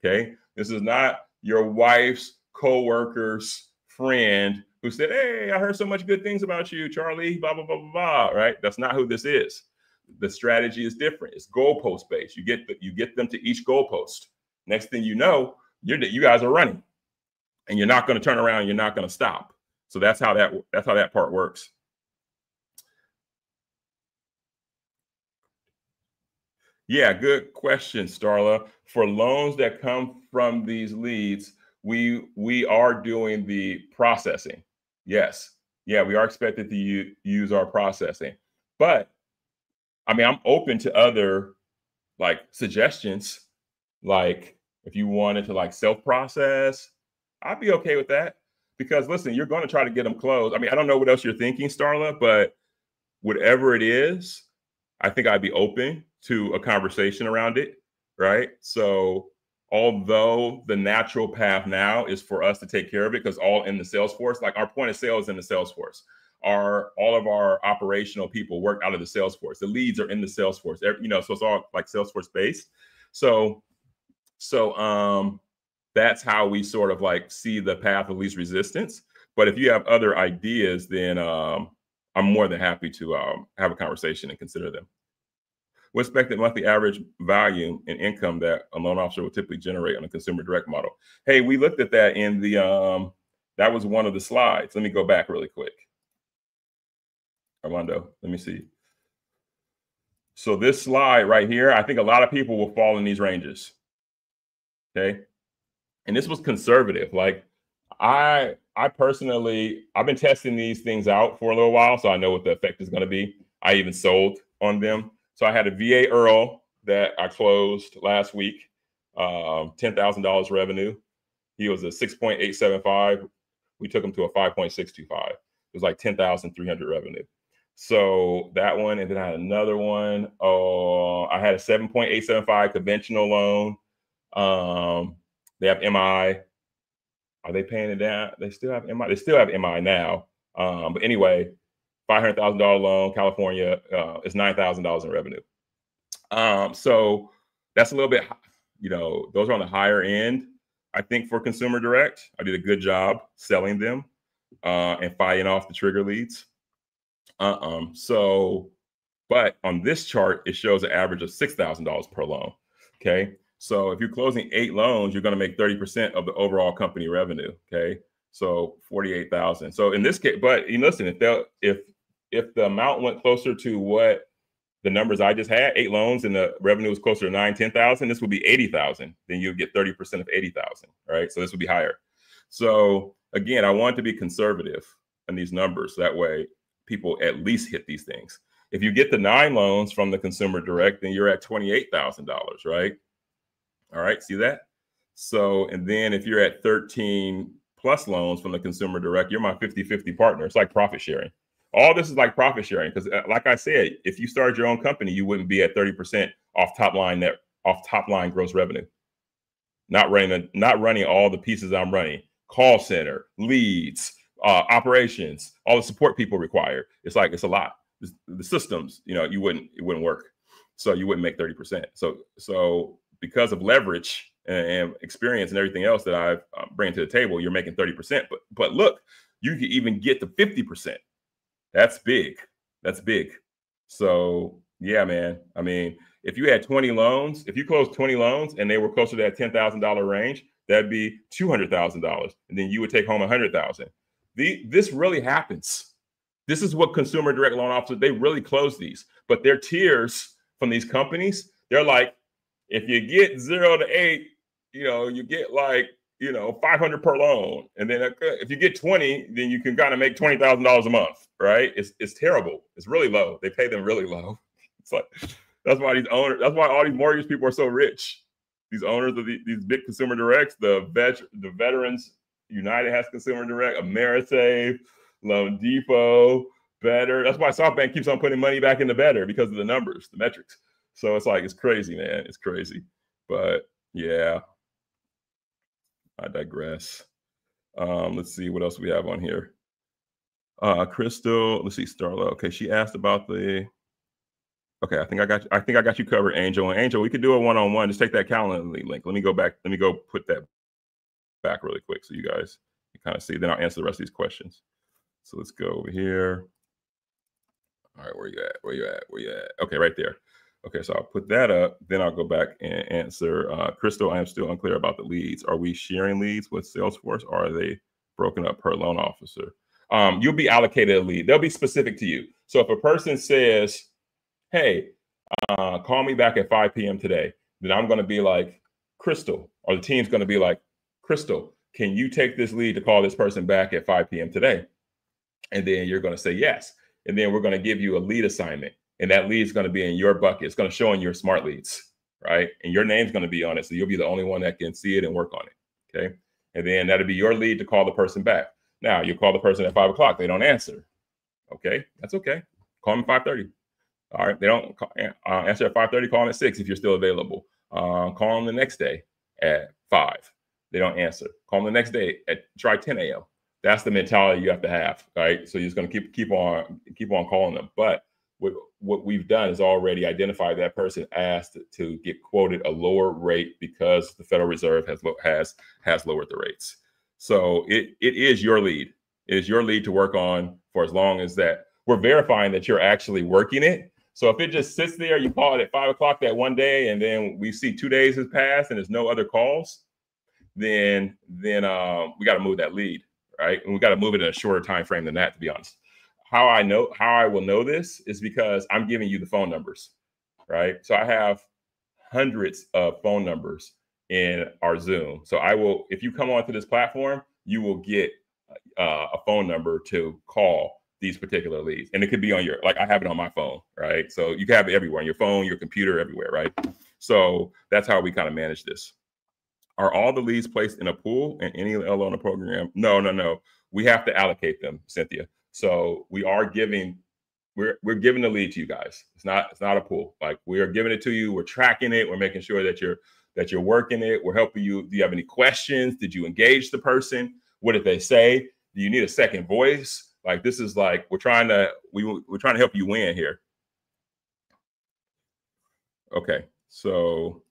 okay? This is not your wife's co-worker's friend who said, hey, I heard so much good things about you, Charlie, blah, blah, blah, blah, blah, right? That's not who this is. The strategy is different. It's goalpost based. You get them to each goalpost. Next thing you know, you guys are running, and you're not going to turn around. You're not going to stop. So that's how that part works. Yeah, good question, Starla. For loans that come from these leads, we are doing the processing. Yes. Yeah, we are expected to use our processing. But I mean, I'm open to other like suggestions. Like if you wanted to like self-process, I'd be okay with that. Because listen, you're going to try to get them closed. I mean, I don't know what else you're thinking, Starla, but whatever it is, I think I'd be open to a conversation around it, right? So although the natural path now is for us to take care of it, because all in the Salesforce, like our point of sale is in the Salesforce. All of our operational people work out of the Salesforce. The leads are in the Salesforce. You know, so it's all like Salesforce based. So that's how we sort of like see the path of least resistance. But if you have other ideas, then I'm more than happy to have a conversation and consider them. What expected monthly average value and income that a loan officer will typically generate on a consumer direct model? Hey, we looked at that in the, that was one of the slides. Let me go back really quick. Armando, let me see. So this slide right here, I think a lot of people will fall in these ranges. Okay. And this was conservative. Like I personally, I've been testing these things out for a little while, so I know what the effect is going to be. I even sold on them. So I had a VA Earl that I closed last week, $10,000 revenue. He was a 6.875. We took him to a 5.625. It was like 10,300 revenue. So that one, and then I had another one. Oh, I had a 7.875 conventional loan. They have MI. Are they paying it down? They still have MI. They still have MI now. But anyway, $500,000 loan, California, is $9,000 in revenue. So that's a little bit, you know, those are on the higher end. I think for consumer direct, I did a good job selling them and fighting off the trigger leads. So, but on this chart, it shows an average of $6,000 per loan. Okay. So if you're closing 8 loans, you're going to make 30% of the overall company revenue. Okay. So 48,000. So in this case, but you listen, if the amount went closer to what the numbers I just had, 8 loans and the revenue was closer to 9,000-10,000, this would be 80,000. Then you'd get 30% of 80,000, right? So this would be higher. So again, I want to be conservative in these numbers. That way people at least hit these things. If you get the 9 loans from the consumer direct, then you're at $28,000, right? All right, see that? So, and then if you're at 13 plus loans from the consumer direct, you're my 50-50 partner. It's like profit sharing. All this is like profit sharing because, like I said, if you started your own company, you wouldn't be at 30% off top line gross revenue. Not running all the pieces I'm running: call center, leads, operations, all the support people require. It's like it's a lot. The systems, you know, it wouldn't work. So you wouldn't make 30%. So because of leverage and experience and everything else that I've bring to the table, you're making 30%. But look, you can even get to 50%. That's big. That's big. So yeah, man. I mean, if you had 20 loans, if you closed 20 loans and they were closer to that $10,000 range, that'd be $200,000, and then you would take home $100,000. This really happens. This is what consumer direct loan officers, they really close these, but their tiers from these companies, they're like, if you get 0 to 8, you know, you get like, you know, 500 per loan. And then if you get 20, then you can kind of make $20,000 a month, right? It's terrible. It's really low. They pay them really low. It's like, that's why all these mortgage people are so rich. These owners of these big consumer directs, the Veterans United has consumer direct, Amerisave, Loan Depot, Better. That's why SoftBank keeps on putting money back into Better, because of the numbers, the metrics. So it's like, it's crazy, man. It's crazy. But yeah, I digress. Let's see what else we have on here. Crystal, let's see, Starla. Okay, she asked about the. Okay, I think I got you covered, Angel. And Angel, we could do a one-on-one. Just take that Calendly link. Let me go back. Let me go put that back really quick so you guys can kind of see. Then I'll answer the rest of these questions. So let's go over here. All right, where you at? Where you at? Where you at? Okay, right there. Okay, so I'll put that up. Then I'll go back and answer. Crystal, I am still unclear about the leads. Are we sharing leads with Salesforce, or are they broken up per loan officer? You'll be allocated a lead. They'll be specific to you. So if a person says, hey, call me back at 5 p.m. today, then I'm going to be like, Crystal, or the team's going to be like, Crystal, can you take this lead to call this person back at 5 p.m. today? And then you're going to say yes. And then we're going to give you a lead assignment. And that lead is going to be in your bucket. It's going to show in your smart leads, right? And your name's going to be on it. So you'll be the only one that can see it and work on it. Okay. And then that'll be your lead to call the person back. Now you call the person at 5 o'clock. They don't answer. Okay. That's okay. Call them at 5:30. All right. They don't answer at 5:30. Call them at 6 if you're still available. Call them the next day at 5. They don't answer. Call them the next day at try 10 a.m. That's the mentality you have to have, right? So you're just going to keep on calling them. But what we've done is already identified that person asked to get quoted a lower rate because the Federal Reserve has lowered the rates. So it is your lead. It is your lead to work on for as long as that we're verifying that you're actually working it. So if it just sits there, you call it at 5 o'clock that one day, and then we see 2 days has passed and there's no other calls, then we got to move that lead. Right. And we got to move it in a shorter time frame than that, to be honest. How I will know this is because I'm giving you the phone numbers. Right. So I have hundreds of phone numbers in our Zoom. So if you come onto this platform, you will get a phone number to call these particular leads. And it could be on I have it on my phone. Right. So you can have it everywhere, on your phone, your computer, everywhere. Right. So that's how we kind of manage this. Are all the leads placed in a pool and any LO in a program? No. We have to allocate them, Cynthia. So we're giving the lead to you guys. It's not a pool. Like, we are giving it to you. We're tracking it. We're making sure that you're working it. We're helping you. Do you have any questions? Did you engage the person? What did they say? Do you need a second voice? Like, this is like, we're trying to help you win here. Okay. So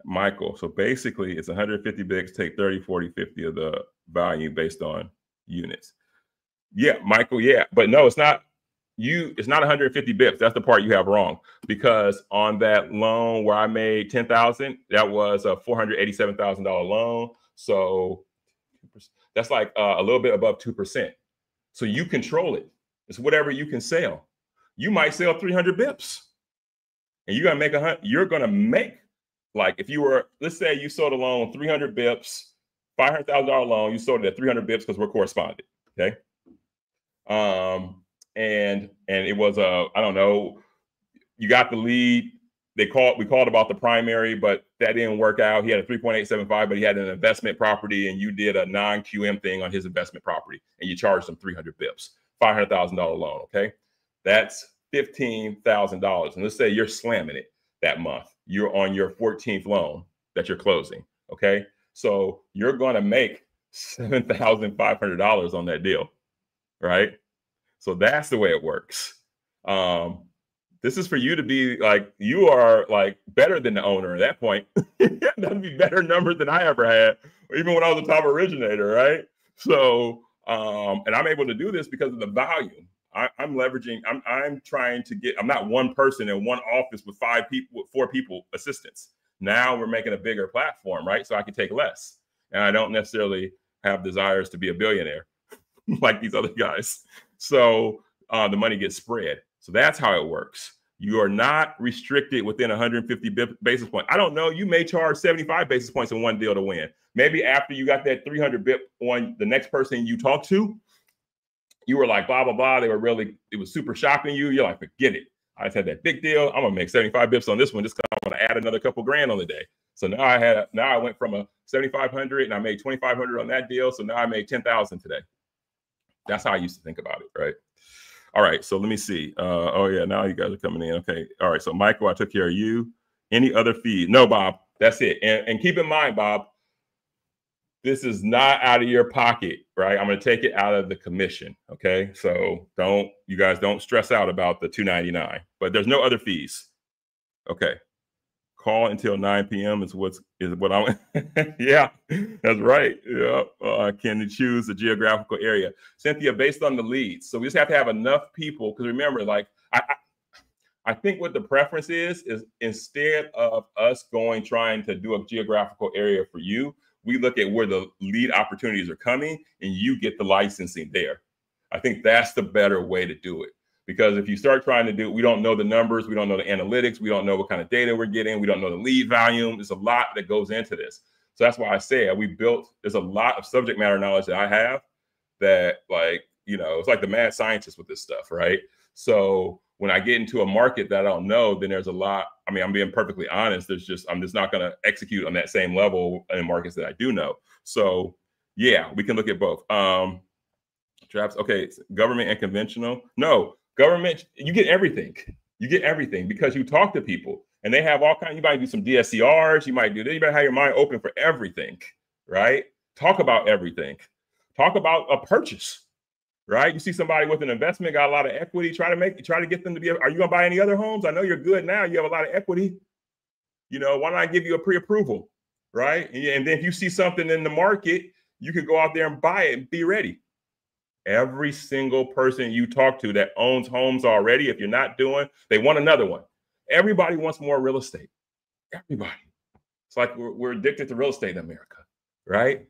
Michael, so basically it's 150 bigs, take 30, 40, 50 of the value based on units. Yeah, Michael, yeah. But no, it's not 150 bips. That's the part you have wrong. Because on that loan where I made 10,000, that was a $487,000 loan. So that's like a little bit above 2%. So you control it. It's whatever you can sell. You might sell 300 bips. And you're gonna make like, if you were, let's say you sold a loan 300 bips, $500,000 loan, you sold it at 300 bips because we're correspondent. Okay. And it was I don't know, you got the lead. We called about the primary, but that didn't work out. He had a 3.875, but he had an investment property, and you did a non-QM thing on his investment property, and you charged him 300 bips, $500,000 loan. Okay. That's $15,000. And let's say you're slamming it that month. You're on your 14th loan that you're closing. Okay. So you're going to make $7,500 on that deal. Right. So that's the way it works. This is for you to be like, you are like better than the owner at that point. That'd be better numbers than I ever had, even when I was a top originator. Right. So, and I'm able to do this because of the volume. I'm leveraging, I'm not one person in one office with 4 people assistants. Now we're making a bigger platform, right? So I can take less. And I don't necessarily have desires to be a billionaire like these other guys. So the money gets spread. So that's how it works. You are not restricted within 150 basis points. I don't know, you may charge 75 basis points in one deal to win. Maybe after you got that 300 bip on the next person you talk to, you were like, blah, blah, blah. It was super shocking you. You're like, forget it. I just had that big deal. I'm going to make 75 bips on this one just because I'm going to add another couple grand on the day. So now I went from a 7,500 and I made 2,500 on that deal. So now I made 10,000 today. That's how I used to think about it. Right. All right. So let me see. Oh yeah. Now you guys are coming in. Okay. All right. So Michael, I took care of you. Any other fees? No, Bob, that's it. And keep in mind, Bob, this is not out of your pocket, right? I'm going to take it out of the commission. Okay. So you guys don't stress out about the $299, but there's no other fees. Okay. Call until 9 p.m. is what I'm, yeah, that's right. Yeah. Can you choose a geographical area? Cynthia, based on the leads. So we just have to have enough people. Because remember, like, I think what the preference is instead of us trying to do a geographical area for you, we look at where the lead opportunities are coming and you get the licensing there. I think that's the better way to do it. Because if you start trying to we don't know the numbers, we don't know the analytics, we don't know what kind of data we're getting, we don't know the lead volume. There's a lot that goes into this. So that's why I say there's a lot of subject matter knowledge that I have that, like, you know, it's like the mad scientist with this stuff, right? So when I get into a market that I don't know, then there's a lot. I mean, I'm being perfectly honest. I'm just not going to execute on that same level in markets that I do know. So yeah, we can look at both. Traps. Okay, government and conventional. No, government. You get everything. You get everything because you talk to people and they have all kinds. You might do some DSCRs. You might do that. You better have your mind open for everything, right? Talk about everything. Talk about a purchase, right? You see somebody with an investment, got a lot of equity, try to get them to be, are you gonna buy any other homes? I know you're good now, you have a lot of equity. You know, why not give you a pre-approval, right? And then if you see something in the market, you can go out there and buy it and be ready. Every single person you talk to that owns homes already, if you're not doing, they want another one. Everybody wants more real estate. Everybody. It's like we're addicted to real estate in America, right?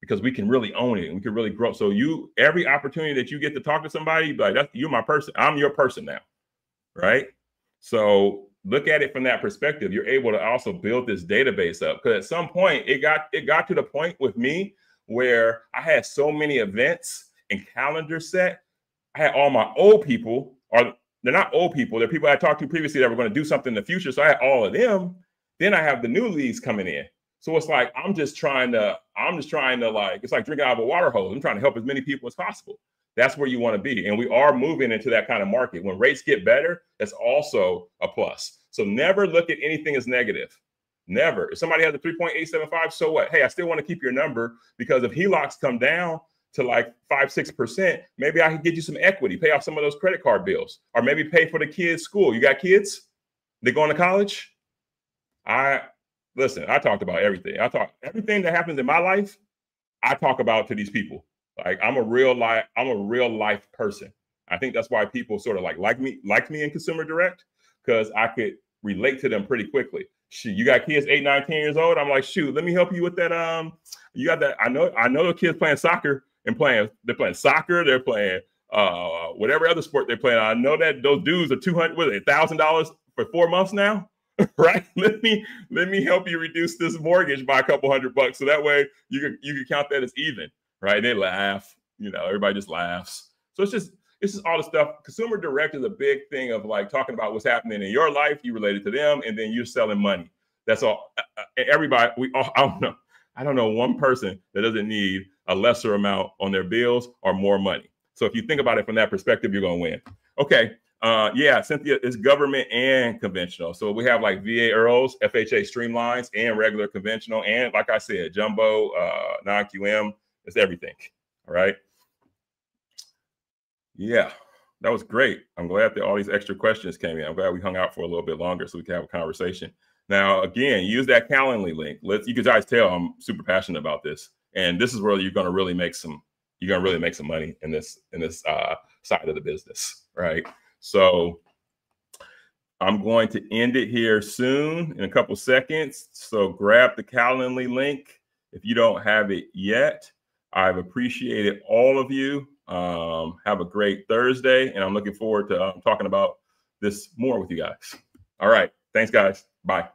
Because we can really own it and we can really grow. So every opportunity that you get to talk to somebody, like, you're my person. I'm your person now, right? So look at it from that perspective. You're able to also build this database up, because at some point it got to the point with me where I had so many events and calendars set. I had all my old people, or they're not old people, they're people I talked to previously that were going to do something in the future. So I had all of them. Then I have the new leads coming in. So it's like, I'm just trying to like, it's like drinking out of a water hose. I'm trying to help as many people as possible. That's where you want to be. And we are moving into that kind of market. When rates get better, that's also a plus. So never look at anything as negative. Never. If somebody has a 3.875, so what? Hey, I still want to keep your number, because if HELOCs come down to like 5-6%, maybe I can get you some equity, pay off some of those credit card bills, or maybe pay for the kids' school. You got kids? They're going to college? Listen, I talked about everything. Everything that happens in my life, I talk about to these people. Like, I'm a real life person. I think that's why people sort of like me in Consumer Direct, because I could relate to them pretty quickly. Shoot, you got kids 8, 9, 10 years old. I'm like, shoot, let me help you with that. You got that. I know the kids playing soccer and they're playing soccer. They're playing whatever other sport they're playing. I know that those dudes are $1,000 for 4 months now. Right? Let me help you reduce this mortgage by a couple $100, so that way you can count that as even, right? And they laugh, you know, everybody just laughs. So it's just all the stuff. Consumer Direct is a big thing of like talking about what's happening in your life, you related to them, and then you're selling money. That's all. Everybody, I don't know one person that doesn't need a lesser amount on their bills or more money. So if you think about it from that perspective, you're gonna win. Okay. Yeah, Cynthia, it's government and conventional. So we have like VA IRRRLs, FHA streamlines, and regular conventional. And like I said, jumbo, non-QM, it's everything. All right. Yeah, that was great. I'm glad that all these extra questions came in. I'm glad we hung out for a little bit longer so we can have a conversation. Now, again, use that Calendly link. You can guys tell I'm super passionate about this. And this is where you're going to really make some money in this side of the business, right? So I'm going to end it here soon in a couple seconds. So grab the Calendly link if you don't have it yet. I've appreciated all of you. Have a great Thursday, and I'm looking forward to talking about this more with you guys. All right. Thanks, guys. Bye.